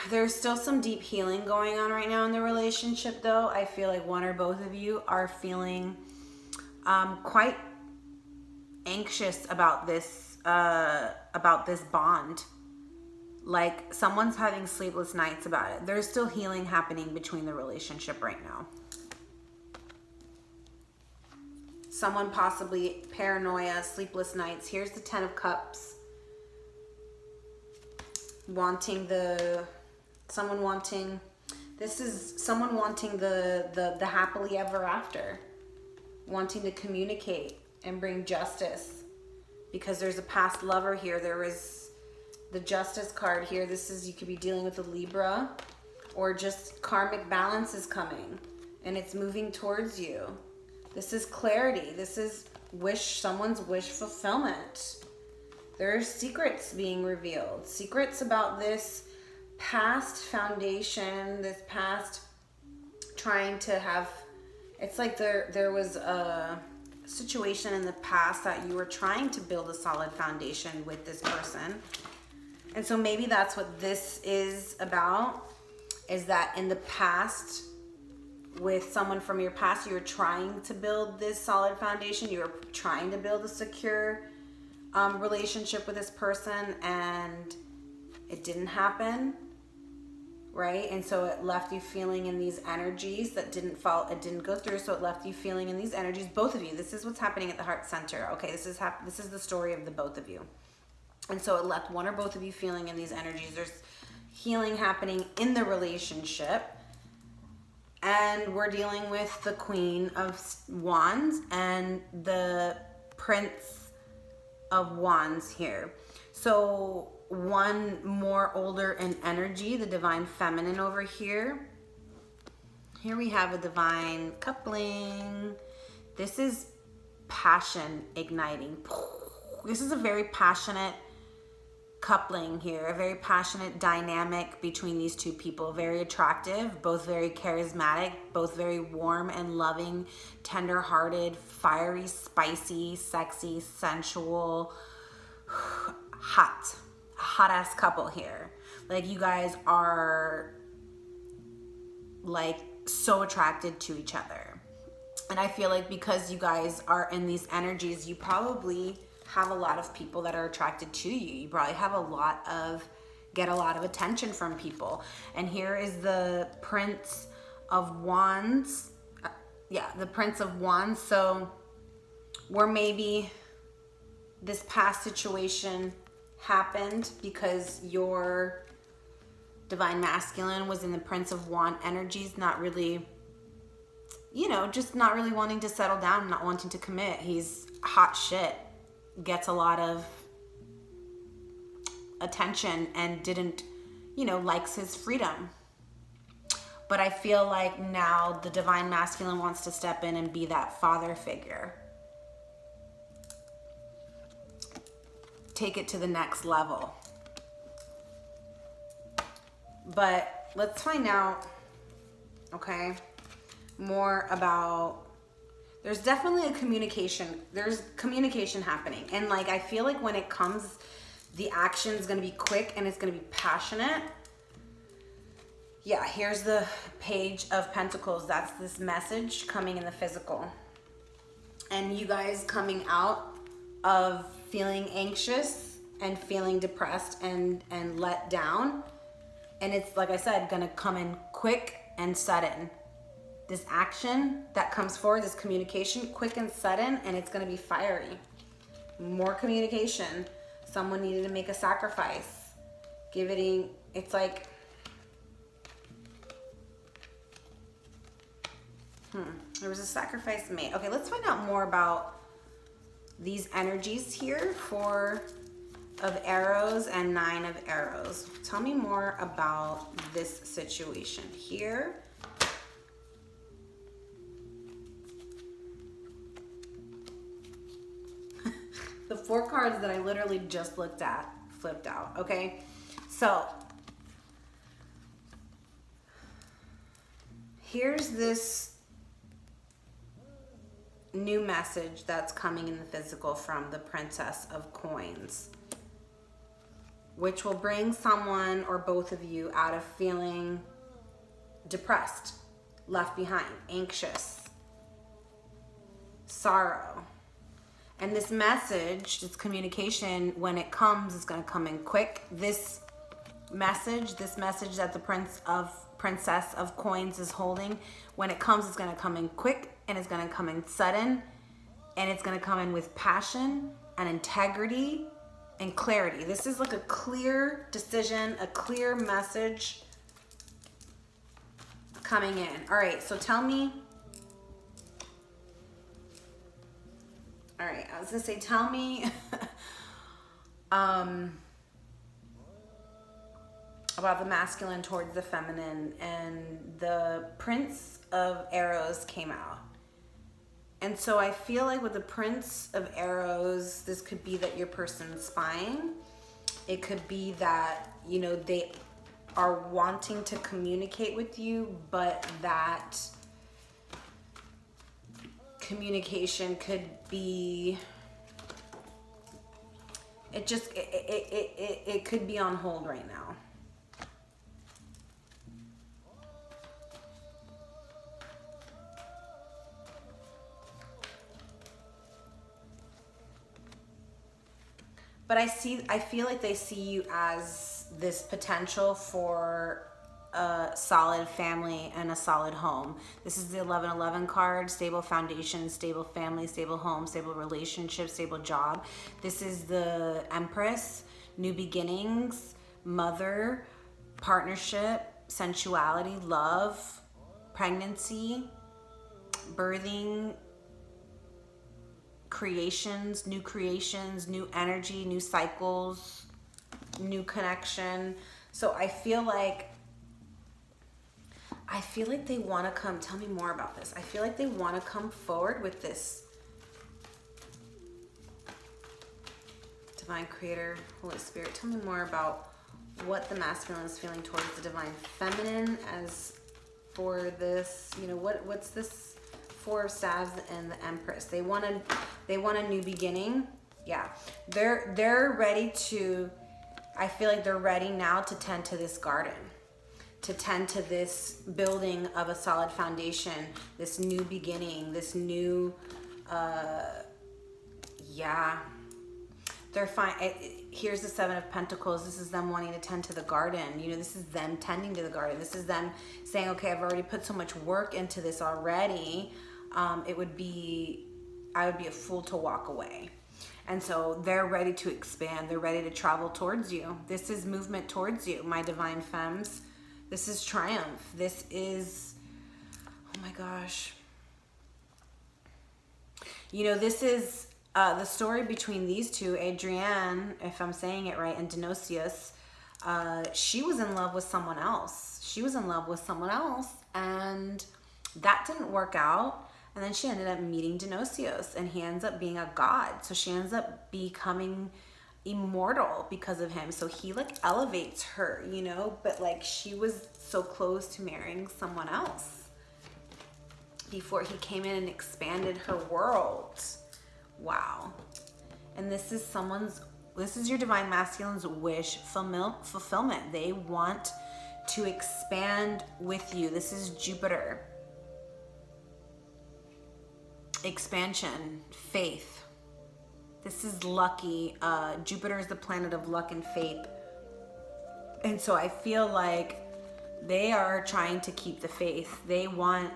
There's still some deep healing going on right now in the relationship, though. I feel like one or both of you are feeling quite anxious about this bond. Like someone's having sleepless nights about it. There's still healing happening between the relationship right now. Someone possibly paranoia, sleepless nights. Here's the Ten of Cups. Someone wanting the happily ever after, wanting to communicate and bring justice, because there's a past lover here. There is the Justice card here. This is, you could be dealing with a Libra, or just karmic balance is coming and it's moving towards you. This is clarity. This is someone's wish fulfillment. There are secrets being revealed. Secrets about this past foundation, this past trying to have, it's like there was a situation in the past that you were trying to build a solid foundation with this person. And so maybe that's what this is about, is that in the past, with someone from your past, you were trying to build this solid foundation. You were trying to build a secure relationship with this person, and it didn't happen, right? And so it left you feeling in these energies that didn't go through. So it left you feeling in these energies, both of you. This is what's happening at the heart center. Okay, this is the story of the both of you. And so it left one or both of you feeling in these energies. There's healing happening in the relationship. And we're dealing with the Queen of Wands and the Prince of Wands here. So one more older in energy, the Divine Feminine over here. Here we have a divine coupling. This is passion igniting. This is a very passionate coupling here, a very passionate dynamic between these two people. Very attractive, both very charismatic, both very warm and loving, tender-hearted, fiery, spicy, sexy, sensual, hot ass couple here. Like, you guys are like so attracted to each other. And I feel like because you guys are in these energies, you probably have a lot of people that are attracted to you. You probably have a lot of get a lot of attention from people. And here is the Prince of Wands. Yeah, the Prince of Wands. So where maybe this past situation happened because your divine masculine was in the Prince of Wand energies, not really, you know, just not really wanting to settle down, not wanting to commit. He's hot shit, gets a lot of attention and didn't, you know, likes his freedom. But I feel like now the divine masculine wants to step in and be that father figure. Take it to the next level. But let's find out, okay, more about, there's definitely a communication. There's communication happening. And like, I feel like when it comes, the action is going to be quick and it's going to be passionate. Yeah, here's the Page of Pentacles. That's this message coming in the physical. And you guys coming out of feeling anxious and feeling depressed and let down. And it's, like I said, going to come in quick and sudden. This action that comes forward, this communication, quick and sudden, and it's going to be fiery. More communication. Someone needed to make a sacrifice. It's like, there was a sacrifice made. Okay, let's find out more about these energies here. 4 of arrows and 9 of arrows. Tell me more about this situation here. The 4 cards that I literally just looked at flipped out, okay? So, here's this new message that's coming in the physical from the Princess of Coins, which will bring someone or both of you out of feeling depressed, left behind, anxious, sorrow. And this message, this communication, when it comes, is going to come in quick. This message that the Princess of Coins is holding, when it comes, it's going to come in quick, and it's going to come in sudden, and it's going to come in with passion and integrity and clarity. This is like a clear decision, a clear message coming in. All right, so tell me. All right, I was gonna say, tell me about the masculine towards the feminine. And the Prince of Arrows came out. And so I feel like with the Prince of Arrows, this could be that your person's spying. It could be that, you know, they are wanting to communicate with you, but that communication could be, it could be on hold right now. But I feel like they see you as this potential for a solid family and a solid home. This is the 1111 card: stable foundation, stable family, stable home, stable relationship, stable job. This is the Empress: new beginnings, mother, partnership, sensuality, love, pregnancy, birthing, creations, new energy, new cycles, new connection. So I feel like they want to come. Tell me more about this. I feel like they want to come forward with this. Divine Creator, Holy Spirit, tell me more about what the masculine is feeling towards the divine feminine. As for this, you know, what's this 4 of Staves and the Empress? They want a new beginning. Yeah, they're ready to. I feel like they're ready now to tend to this garden, to tend to this building of a solid foundation, this new beginning, this new, They're fine. Here's the Seven of Pentacles. This is them wanting to tend to the garden. You know, this is them tending to the garden. This is them saying, okay, I've already put so much work into this already. I would be a fool to walk away. And so they're ready to expand. They're ready to travel towards you. This is movement towards you, my divine femmes. This is triumph. This is, oh my gosh. You know, this is the story between these two, Adrienne, if I'm saying it right, and Dionysius. She was in love with someone else. She was in love with someone else, and that didn't work out. And then she ended up meeting Dionysius, and he ends up being a god. So she ends up becoming immortal because of him. So he like elevates her, you know, but like she was so close to marrying someone else before he came in and expanded her world. Wow. And this is your divine masculine's wish fulfillment. They want to expand with you. This is Jupiter. Expansion, faith. This is lucky. Jupiter is the planet of luck and faith. And so I feel like they are trying to keep the faith. They want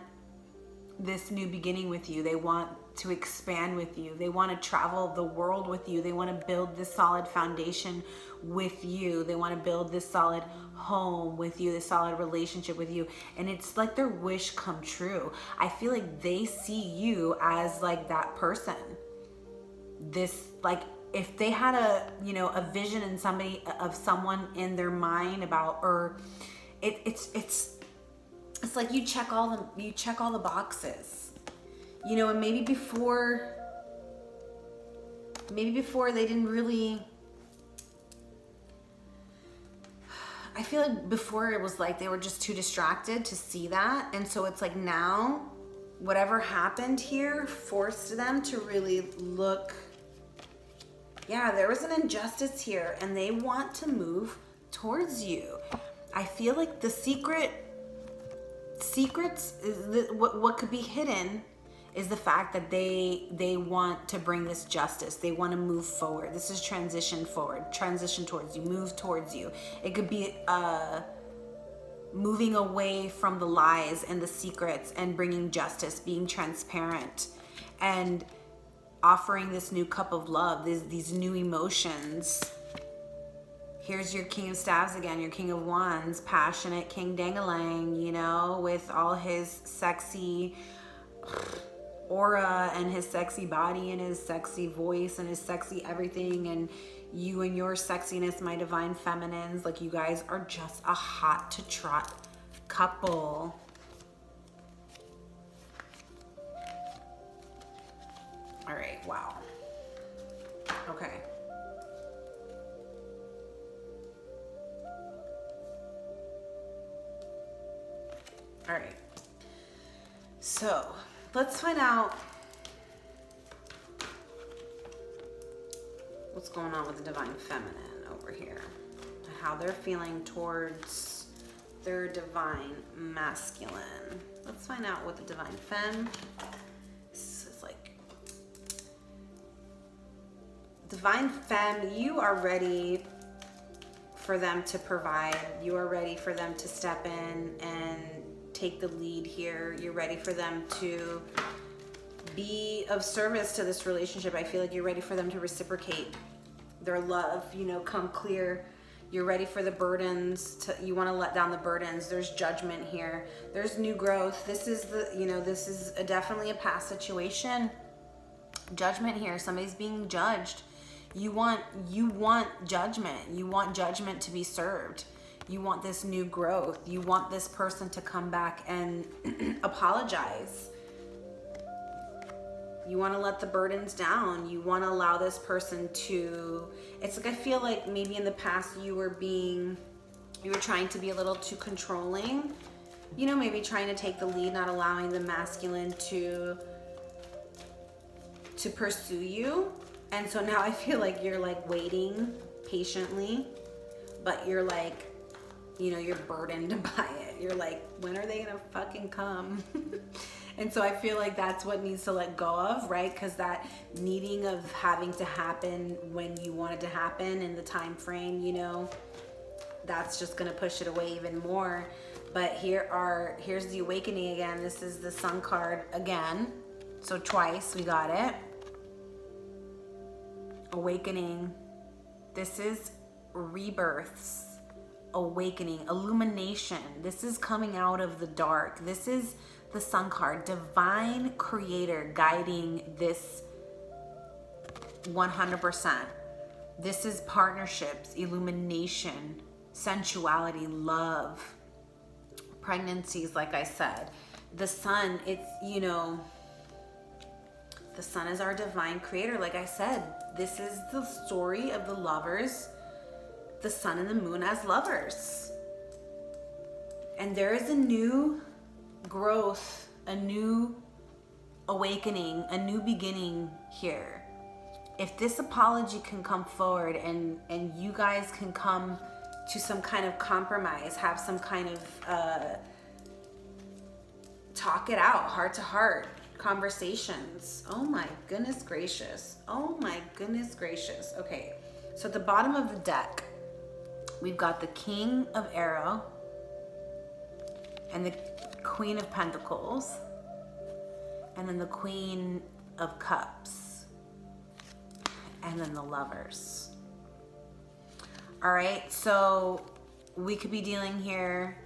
this new beginning with you. They want to expand with you. They want to travel the world with you. They want to build this solid foundation with you. They want to build this solid home with you, this solid relationship with you. And it's like their wish come true. I feel like they see you as like that person. This, like, if they had a, you know, a vision in somebody, of someone in their mind about, or it's like you check all the boxes. You know, and maybe before they didn't really, I feel like before it was like they were just too distracted to see that. And so it's like now, whatever happened here forced them to really look, yeah, there was an injustice here and they want to move towards you. I feel like the secrets is what could be hidden is the fact that they want to bring this justice. They want to move forward. This is transition forward, transition towards you, move towards you. It could be moving away from the lies and the secrets and bringing justice, being transparent, and offering this new cup of love, these new emotions. Here's your King of Staves again, your King of Wands, passionate King Dangalang, you know, with all his sexy aura and his sexy body and his sexy voice and his sexy everything, and you and your sexiness, my divine feminines. Like, you guys are just a hot to trot couple. All right, wow. Okay. All right. So let's find out what's going on with the divine feminine over here, how they're feeling towards their divine masculine. Let's find out what the divine femme, this is like, divine femme, you are ready for them to provide. You are ready for them to step in and take the lead here. You're ready for them to be of service to this relationship. I feel like you're ready for them to reciprocate their love, you know, come clear. You're ready for the burdens you want to let down the burdens. There's judgment here. There's new growth. This is this is definitely a past situation. Judgment here. Somebody's being judged. You want judgment. You want judgment to be served. You want this new growth. You want this person to come back and apologize. You want to let the burdens down. You want to allow this person to, it's like, I feel like maybe in the past you were trying to be a little too controlling, you know, maybe trying to take the lead, not allowing the masculine to pursue you. And so now I feel like you're like waiting patiently, but you're like, you know, you're burdened by it. You're like, when are they gonna fucking come? And so I feel like that's what needs to let go of, right? Because that needing of having to happen when you want it to happen in the time frame, you know, that's just going to push it away even more. But here's the awakening again. This is the Sun card again. So twice we got it. Awakening. This is rebirths. Awakening, illumination. This is coming out of the dark. This is the Sun card, divine creator guiding this 100%. This is partnerships, illumination, sensuality, love, pregnancies, like I said. The Sun, it's, you know, the Sun is our divine creator. Like I said, this is the story of the lovers, the Sun and the Moon as lovers. And there is a new growth, a new awakening, a new beginning here. If this apology can come forward and you guys can come to some kind of compromise, have some kind of talk it out, heart to heart conversations. Oh my goodness gracious. Oh my goodness gracious. Okay, so at the bottom of the deck, we've got the King of Arrow and the Queen of Pentacles, and then the Queen of Cups, and then the Lovers. All right, so we could be dealing here,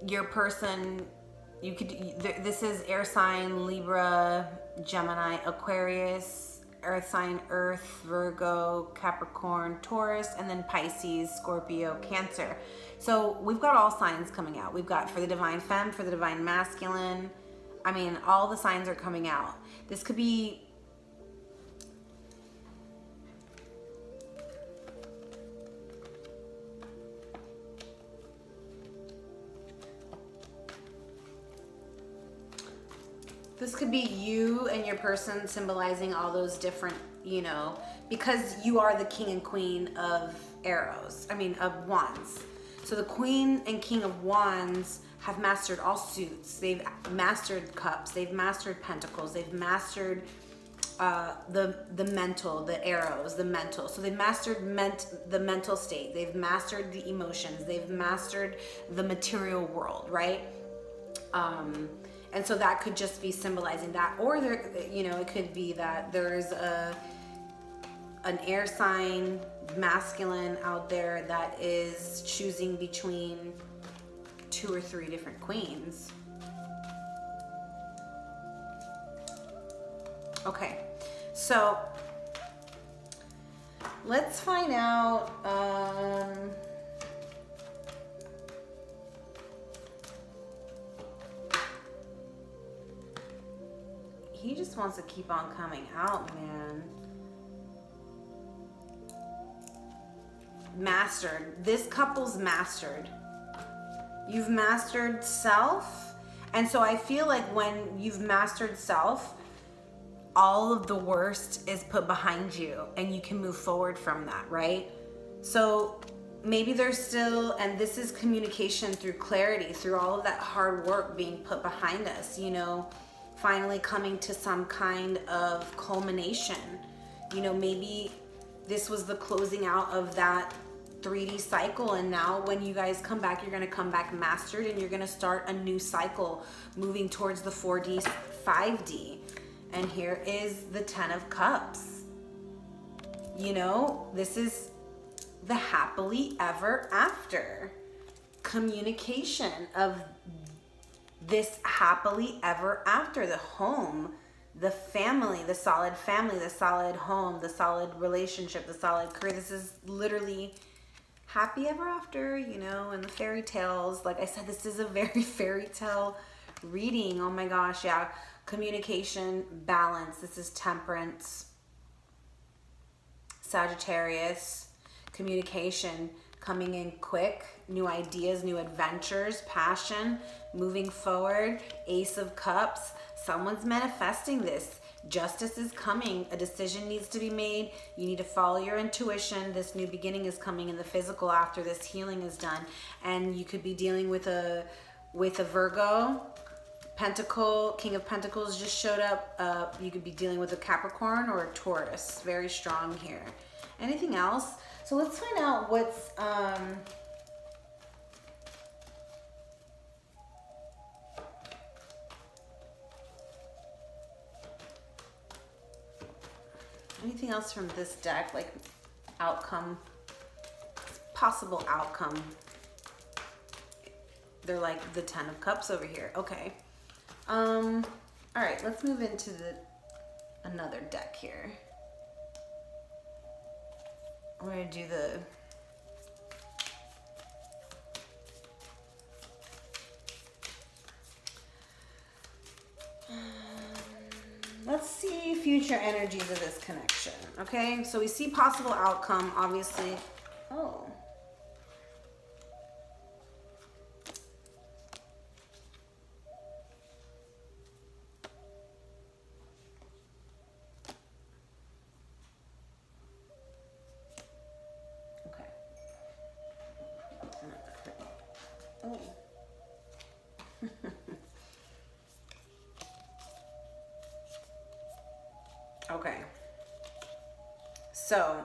your person, you could, this is air sign, Libra, Gemini, Aquarius, earth sign, Earth, Virgo, Capricorn, Taurus, and then Pisces, Scorpio, Cancer. So we've got all signs coming out. We've got for the divine femme, for the divine masculine. I mean, all the signs are coming out. This could be you and your person symbolizing all those different, you know, because you are the king and queen of arrows. I mean, of wands. So the queen and king of wands have mastered all suits. They've mastered cups. They've mastered pentacles. They've mastered the mental, the arrows, the mental. So they've mastered the mental state. They've mastered the emotions. They've mastered the material world, right? And so that could just be symbolizing that, or there, you know, it could be that there's an air sign masculine out there that is choosing between 2 or 3 different queens. Okay, so let's find out. He just wants to keep on coming out, man. Mastered. This couple's mastered. You've mastered self. And so I feel like when you've mastered self, all of the worst is put behind you and you can move forward from that, right? So maybe there's still, and this is communication through clarity, through all of that hard work being put behind us, you know, finally coming to some kind of culmination. You know, maybe this was the closing out of that 3D cycle, and now when you guys come back, you're going to come back mastered and you're going to start a new cycle moving towards the 4D, 5D. And here is the 10 of Cups. You know, this is the happily ever after communication of this happily ever after, the home, the family, the solid home, the solid relationship, the solid career. This is literally happy ever after, you know, and the fairy tales. Like I said, this is a very fairy tale reading. Oh my gosh, yeah. Communication, balance. This is Temperance, Sagittarius. Communication, coming in quick, new ideas, new adventures, passion, moving forward. Ace of Cups. Someone's manifesting this. Justice is coming. A decision needs to be made. You need to follow your intuition. This new beginning is coming in the physical after this healing is done. And you could be dealing with a with a Virgo. Pentacle, King of Pentacles just showed up. You could be dealing with a Capricorn or a Taurus. Very strong here. Anything else? So let's find out what's anything else from this deck, like outcome, possible outcome. They're like the 10 of Cups over here. Okay. All right, let's move into another deck here. I'm gonna do the let's see future energies of this connection. Okay, so we see possible outcome, obviously. Oh. Okay, so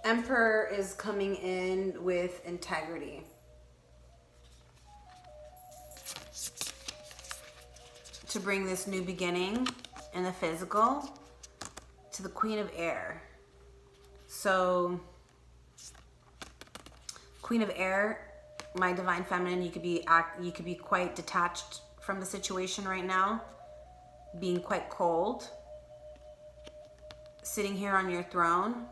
Emperor is coming in with integrity. To bring this new beginning in the physical to the Queen of Air. So, Queen of Air, my divine feminine, you could be quite detached from the situation right now, being quite cold, sitting here on your throne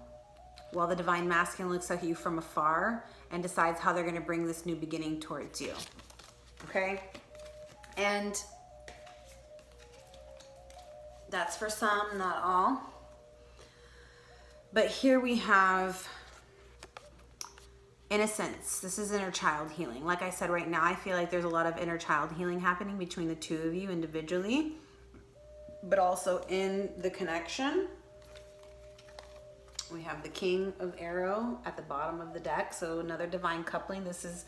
while the divine masculine looks at you from afar and decides how they're going to bring this new beginning towards you. Okay? And that's for some, not all. But here we have innocence. This is inner child healing. Like I said, right now, I feel like there's a lot of inner child healing happening between the two of you individually, but also in the connection. We have the King of Arrow at the bottom of the deck. So another divine coupling. This is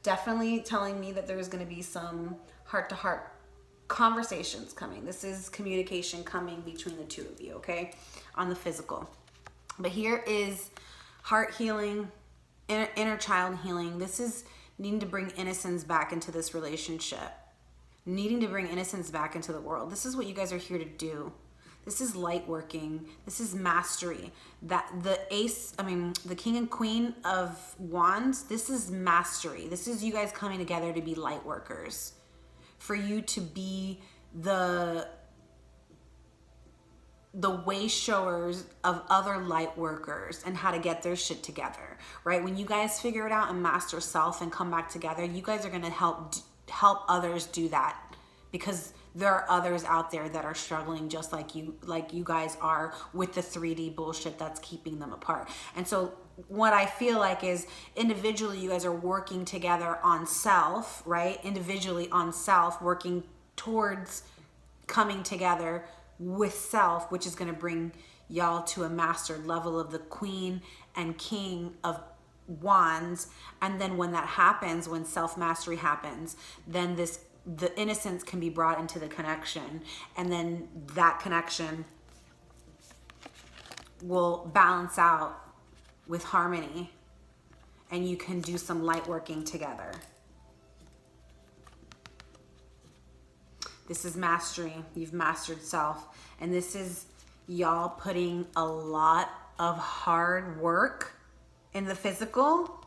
definitely telling me that there's going to be some heart-to-heart conversations coming. This is communication coming between the two of you, okay, on the physical. But here is heart healing, inner child healing. This is needing to bring innocence back into this relationship, needing to bring innocence back into the world. This is what you guys are here to do. This is light working. This is mastery. That the King and Queen of Wands, this is mastery. This is you guys coming together to be light workers, for you to be the way showers of other light workers and how to get their shit together, right? When you guys figure it out and master self and come back together, you guys are going to help others do that, because there are others out there that are struggling just like you guys are with the 3D bullshit that's keeping them apart. And so what I feel like is individually you guys are working together on self, right? Individually on self, working towards coming together with self, which is going to bring y'all to a mastered level of the Queen and King of Wands. And then when that happens, when self-mastery happens, then the innocence can be brought into the connection, and then that connection will balance out with harmony, and you can do some light working together. This is mastery. You've mastered self. And this is y'all putting a lot of hard work in the physical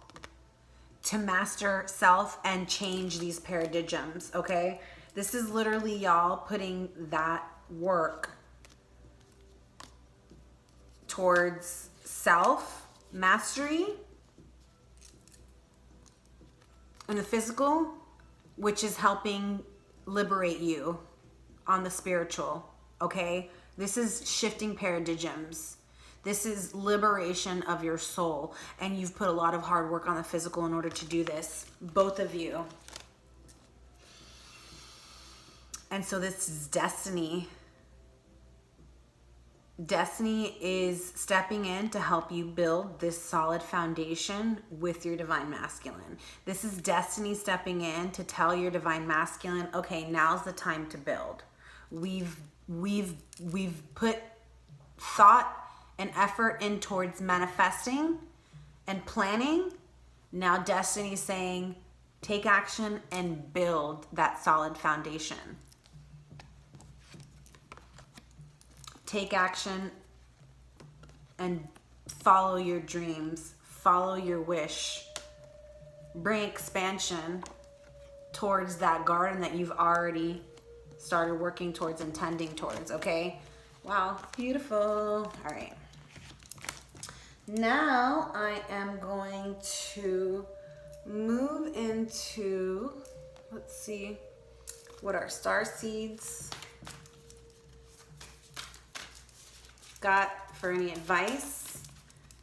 to master self and change these paradigms, okay? This is literally y'all putting that work towards self mastery in the physical, which is helping liberate you on the spiritual, okay? This is shifting paradigms. This is liberation of your soul, and you've put a lot of hard work on the physical in order to do this, both of you. And so this is destiny. Destiny is stepping in to help you build this solid foundation with your divine masculine. This is Destiny stepping in to tell your divine masculine, okay, now's the time to build. We've put thought and effort in towards manifesting and planning. Now Destiny's saying, take action and build that solid foundation. Take action and follow your dreams, follow your wish, bring expansion towards that garden that you've already started working towards and tending towards, okay? Wow, beautiful. All right. Now I am going to move into, let's see, what our star seeds got for any advice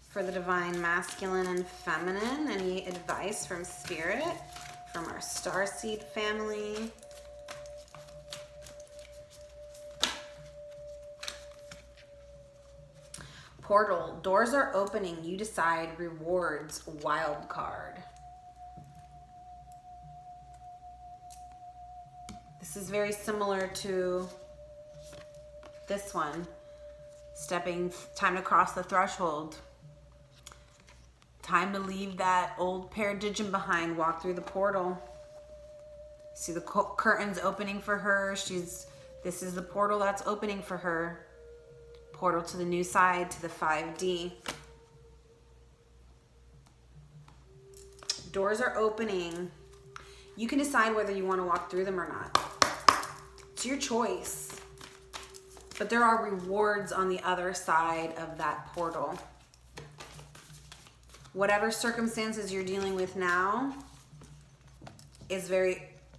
for the divine masculine and feminine. Any advice from spirit, from our starseed family. Portal, doors are opening, you decide, rewards, wild card. This is very similar to this one. Time to cross the threshold. Time to leave that old paradigm behind, walk through the portal. See the curtains opening for her. This is the portal that's opening for her. Portal to the new side, to the 5D. Doors are opening. You can decide whether you want to walk through them or not. It's your choice. But there are rewards on the other side of that portal. Whatever circumstances you're dealing with now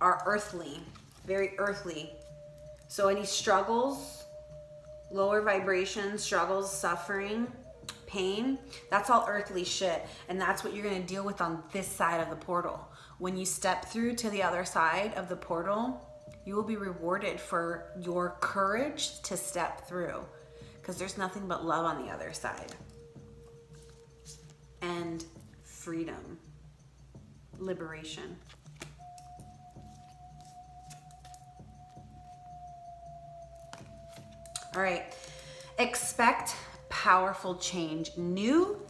are earthly, very earthly. So any struggles, lower vibrations, struggles, suffering, pain, that's all earthly shit. And that's what you're going to deal with on this side of the portal. When you step through to the other side of the portal, you will be rewarded for your courage to step through, because there's nothing but love on the other side. And freedom, liberation. All right, expect powerful change. New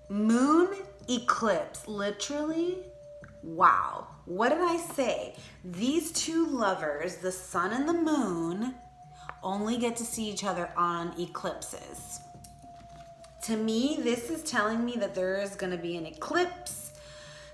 moon eclipse, literally. Wow, what did I say? These two lovers, the sun and the moon, only get to see each other on eclipses. To me, this is telling me that there is going to be an eclipse,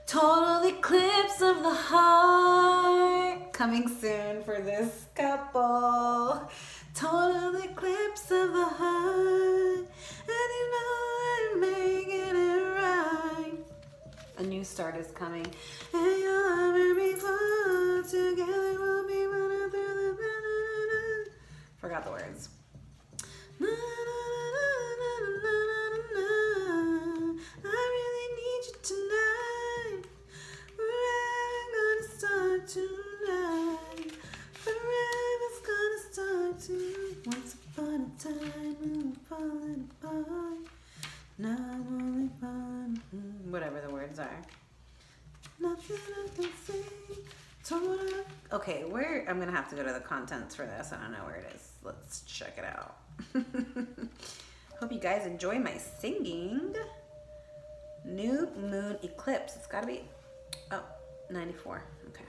total eclipse of the heart, coming soon for this couple. Total eclipse of the heart, and you know I'm making it right. A new start is coming. And you'll ever be fun. Together we'll be running through the... Forgot the words. I really need you tonight. Forever gonna start tonight. Forever's gonna start tonight. Once upon a time we were falling apart. Now I'm only fun. Whatever the words are. Nothing I can say. Okay, I'm gonna have to go to the contents for this. I don't know where it is. Let's check it out. Hope you guys enjoy my singing. New moon eclipse. It's gotta be 94. Okay.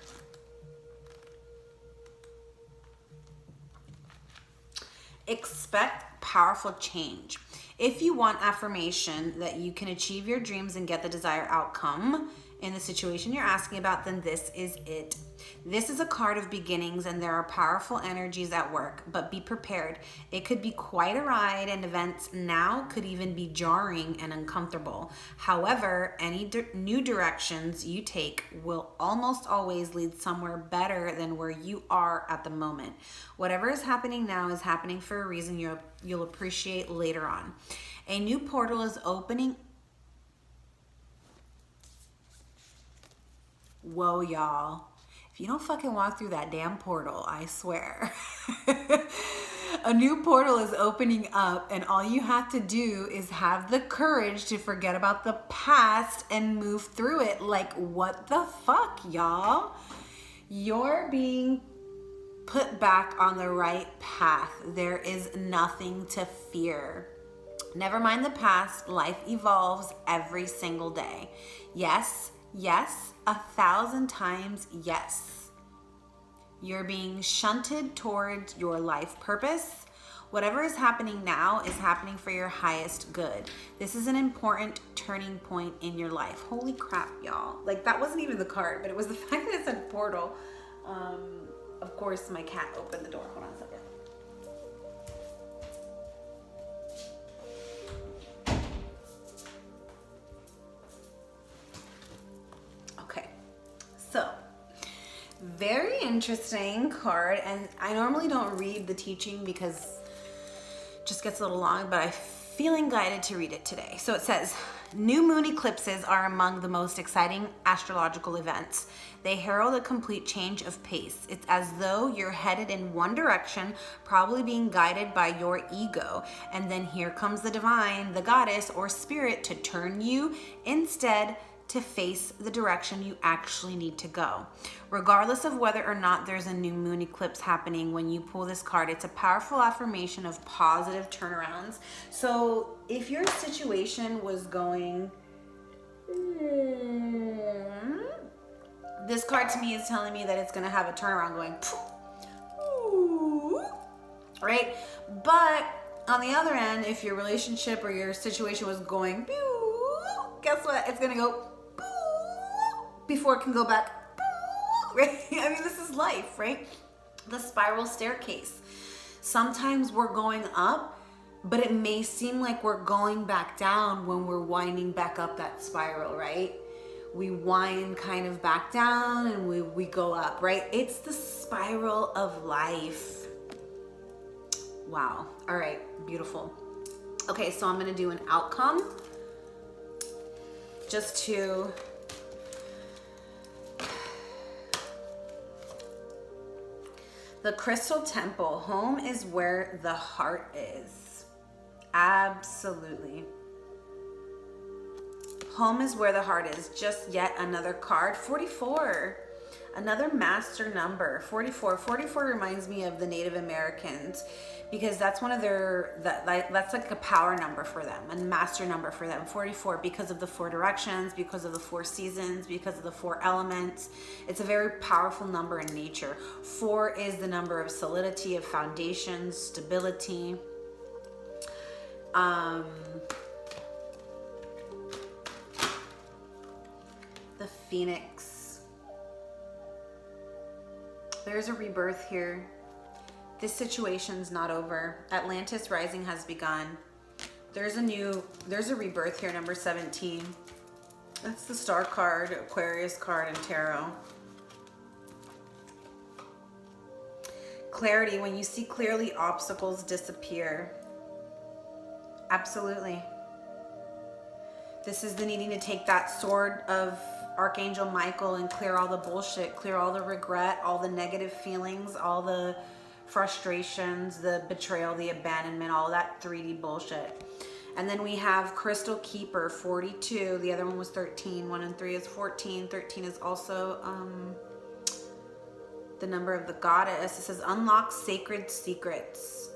Expect powerful change. If you want affirmation that you can achieve your dreams and get the desired outcome in the situation you're asking about, then this is it. This is a card of beginnings, and there are powerful energies at work, but be prepared. It could be quite a ride, and events now could even be jarring and uncomfortable. However, any new directions you take will almost always lead somewhere better than where you are at the moment. Whatever is happening now is happening for a reason you'll appreciate later on. A new portal is opening. Whoa, y'all. If you don't fucking walk through that damn portal, I swear. A new portal is opening up, and all you have to do is have the courage to forget about the past and move through it. Like, what the fuck, y'all? You're being put back on the right path. There is nothing to fear. Never mind the past. Life evolves every single day. Yes, yes, 1,000 times yes. You're being shunted towards your life purpose. Whatever is happening now is happening for your highest good. This is an important turning point in your life. Holy crap, y'all. Like, that wasn't even the card, but it was the fact that it said portal. Of course, my cat opened the door. Hold on a second. Okay, so very interesting card, and I normally don't read the teaching because it just gets a little long, but I'm feeling guided to read it today. So it says, new moon eclipses are among the most exciting astrological events. They herald a complete change of pace. It's as though you're headed in one direction, probably being guided by your ego. And then here comes the divine, the goddess or spirit to turn you instead to face the direction you actually need to go. Regardless of whether or not there's a new moon eclipse happening, when you pull this card, it's a powerful affirmation of positive turnarounds. So if your situation was going, this card to me is telling me that it's gonna have a turnaround going, right? But on the other end, if your relationship or your situation was going, guess what? It's gonna go before it can go back, right? I mean, this is life, right? The spiral staircase. Sometimes we're going up, but it may seem like we're going back down when we're winding back up that spiral, right? We wind kind of back down and we go up, right? It's the spiral of life. Wow. All right, beautiful. Okay, so I'm gonna do an outcome just to the Crystal Temple. Home is where the heart is. Absolutely. Home is where the heart is. Just yet another card. 44. Another master number. 44. 44 reminds me of the Native Americans because that's one of their, that's like a power number for them, a master number for them. 44, because of the 4 directions, because of the 4 seasons, because of the 4 elements. It's a very powerful number in nature. 4 is the number of solidity, of foundations, stability. The Phoenix. There's a rebirth here. This situation's not over. Atlantis rising has begun. There's a rebirth here, number 17. That's the Star card, Aquarius card, and Tarot. Clarity. When you see clearly, obstacles disappear. Absolutely. This is the needing to take that sword of Archangel Michael and clear all the bullshit, clear all the regret, all the negative feelings, all the frustrations, the betrayal, the abandonment, all that 3D bullshit. And then we have Crystal Keeper, 42. The other one was 13. 1 and 3 is 14. 13 is also the number of the goddess. It says unlock sacred secrets.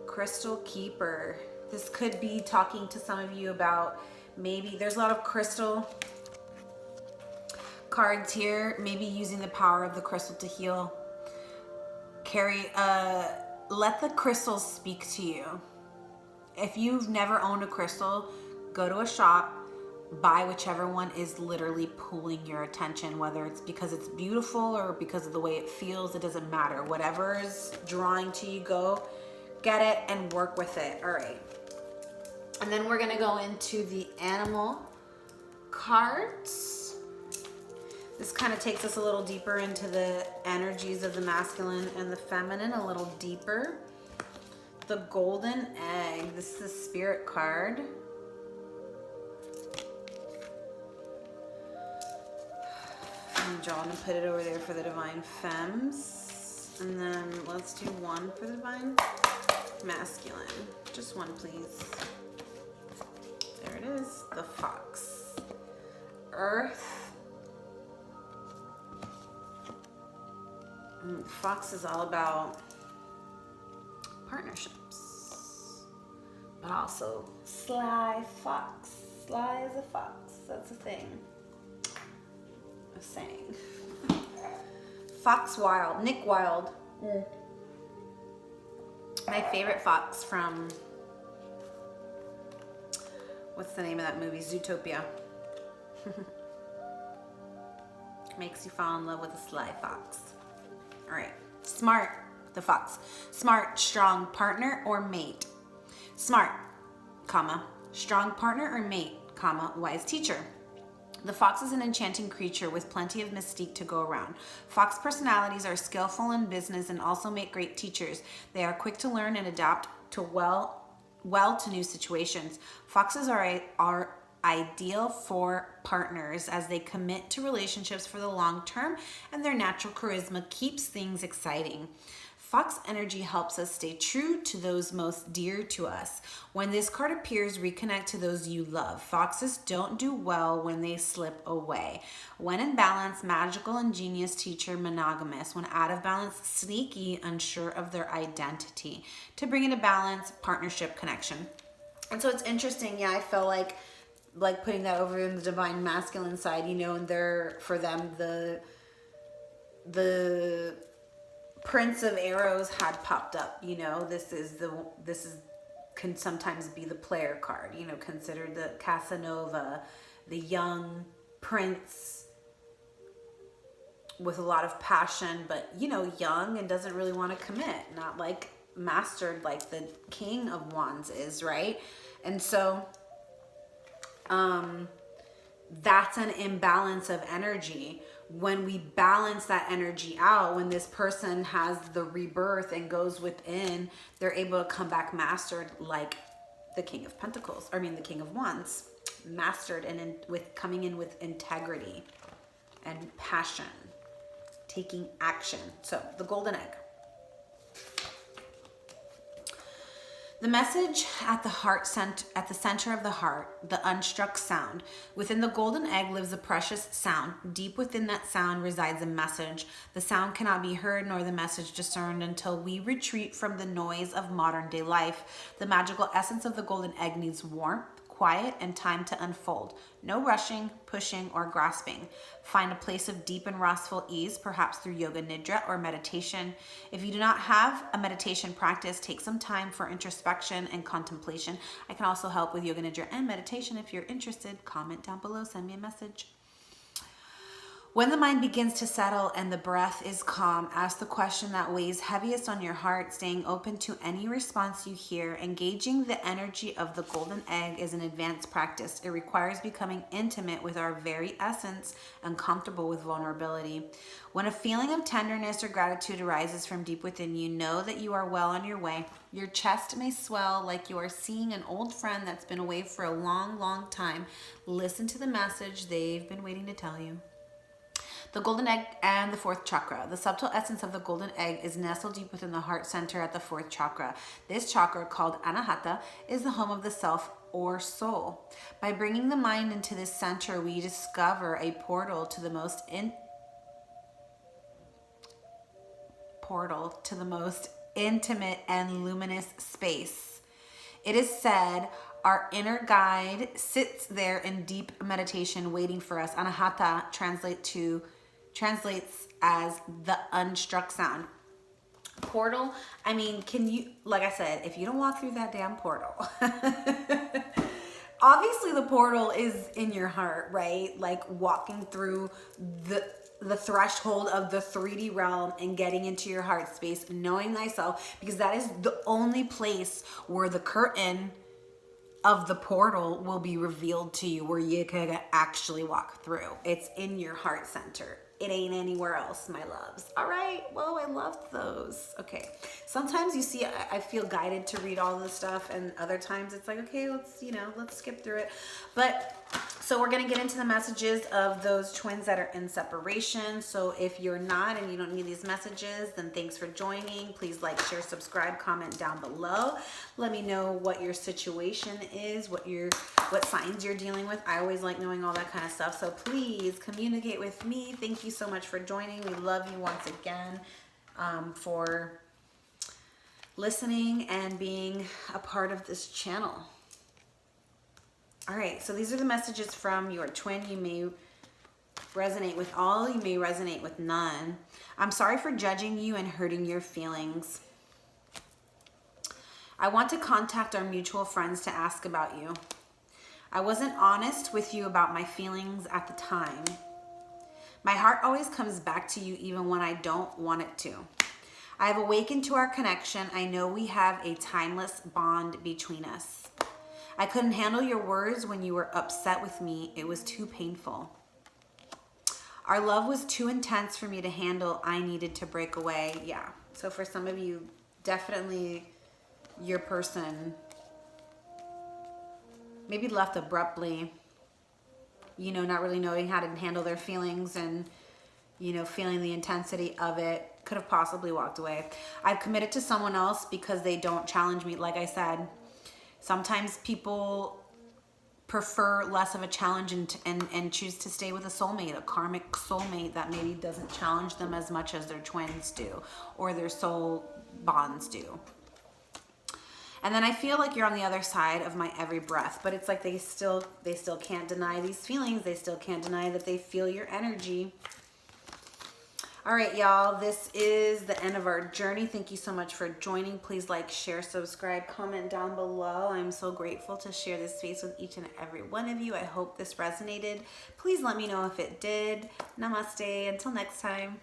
Crystal Keeper. This could be talking to some of you about, maybe there's a lot of crystal cards here, maybe using the power of the crystal to heal. Let the crystals speak to you. If you've never owned a crystal, go to a shop, buy whichever one is literally pulling your attention, whether it's because it's beautiful or because of the way it feels. It doesn't matter. Whatever is drawing to you, go get it and work with it. All right. And then we're going to go into the animal cards. This kind of takes us a little deeper into the energies of the masculine and the feminine, a little deeper. The golden egg. This is the spirit card. I'm going to put it over there for the divine femmes. And then let's do one for the divine masculine. Just one, please. There it is, the fox. Earth. Fox is all about partnerships, but also sly fox. Sly as a fox. That's a thing. A saying. Fox Wild. Nick Wilde. My favorite fox from, what's the name of that movie? Zootopia. Makes you fall in love with a sly fox. All right. Smart, the fox. Smart, strong partner or mate. Smart, comma, strong partner or mate, comma, wise teacher. The fox is an enchanting creature with plenty of mystique to go around. Fox personalities are skillful in business and also make great teachers. They are quick to learn and adapt to well to new situations. Foxes are ideal for partners as they commit to relationships for the long term, and their natural charisma keeps things exciting. Fox energy helps us stay true to those most dear to us. When this card appears, reconnect to those you love. Foxes don't do well when they slip away. When in balance, magical, ingenious teacher, monogamous. When out of balance, sneaky, unsure of their identity. To bring into balance, partnership, connection. And so it's interesting. Yeah, I feel like putting that over in the divine masculine side, you know, and for them, the Prince of Arrows had popped up, you know. This can sometimes be the player card, you know, considered the Casanova, the young prince with a lot of passion, but, you know, young and doesn't really want to commit, not like mastered like the King of Wands is, right? And so that's an imbalance of energy. When we balance that energy out, when this person has the rebirth and goes within, they're able to come back mastered like the King of Pentacles, the King of Wands, mastered and coming in with integrity and passion, taking action. So the golden egg. The message at the center of the heart, the unstruck sound. Within the golden egg lives a precious sound. Deep within that sound resides a message. The sound cannot be heard nor the message discerned until we retreat from the noise of modern day life. The magical essence of the golden egg needs warmth, quiet, and time to unfold. No rushing, pushing, or grasping. Find a place of deep and restful ease, perhaps through yoga nidra or meditation. If you do not have a meditation practice, take some time for introspection and contemplation. I can also help with yoga nidra and meditation. If you're interested, comment down below, send me a message. When the mind begins to settle and the breath is calm, ask the question that weighs heaviest on your heart, staying open to any response you hear. Engaging the energy of the golden egg is an advanced practice. It requires becoming intimate with our very essence and comfortable with vulnerability. When a feeling of tenderness or gratitude arises from deep within you, know that you are well on your way. Your chest may swell like you are seeing an old friend that's been away for a long, long time. Listen to the message they've been waiting to tell you. The golden egg and the fourth chakra. The subtle essence of the golden egg is nestled deep within the heart center at the fourth chakra. This chakra, called Anahata, is the home of the self or soul. By bringing the mind into this center, we discover a portal to the most intimate and luminous space. It is said our inner guide sits there in deep meditation waiting for us. Anahata translates as the unstruck sound. Portal, can you, like I said, if you don't walk through that damn portal, obviously the portal is in your heart, right? Like walking through the threshold of the 3D realm and getting into your heart space, knowing thyself, because that is the only place where the curtain of the portal will be revealed to you, where you can actually walk through. It's in your heart center. It ain't anywhere else, my loves. All right, well, I loved those. Okay, sometimes you see, I feel guided to read all this stuff, and other times it's like, okay, let's skip through it. But So we're going to get into the messages of those twins that are in separation. So if you're not and you don't need these messages, then thanks for joining. Please like, share, subscribe, comment down below. Let me know what your situation is, what signs you're dealing with. I always like knowing all that kind of stuff. So please communicate with me. Thank you so much for joining. We love you once again for listening and being a part of this channel. All right, so these are the messages from your twin. You may resonate with all, you may resonate with none. I'm sorry for judging you and hurting your feelings. I want to contact our mutual friends to ask about you. I wasn't honest with you about my feelings at the time. My heart always comes back to you even when I don't want it to. I have awakened to our connection. I know we have a timeless bond between us. I couldn't handle your words when you were upset with me. It was too painful. Our love was too intense for me to handle. I needed to break away. Yeah. So for some of you, definitely your person maybe left abruptly, you know, not really knowing how to handle their feelings and, you know, feeling the intensity of it. Could have possibly walked away. I've committed to someone else because they don't challenge me. Like I said, sometimes people prefer less of a challenge and choose to stay with a soulmate, a karmic soulmate that maybe doesn't challenge them as much as their twins do or their soul bonds do. And then I feel like you're on the other side of my every breath, but it's like they still can't deny these feelings. They still can't deny that they feel your energy. All right, y'all, this is the end of our journey. Thank you so much for joining. Please like, share, subscribe, comment down below. I'm so grateful to share this space with each and every one of you. I hope this resonated. Please let me know if it did. Namaste. Until next time.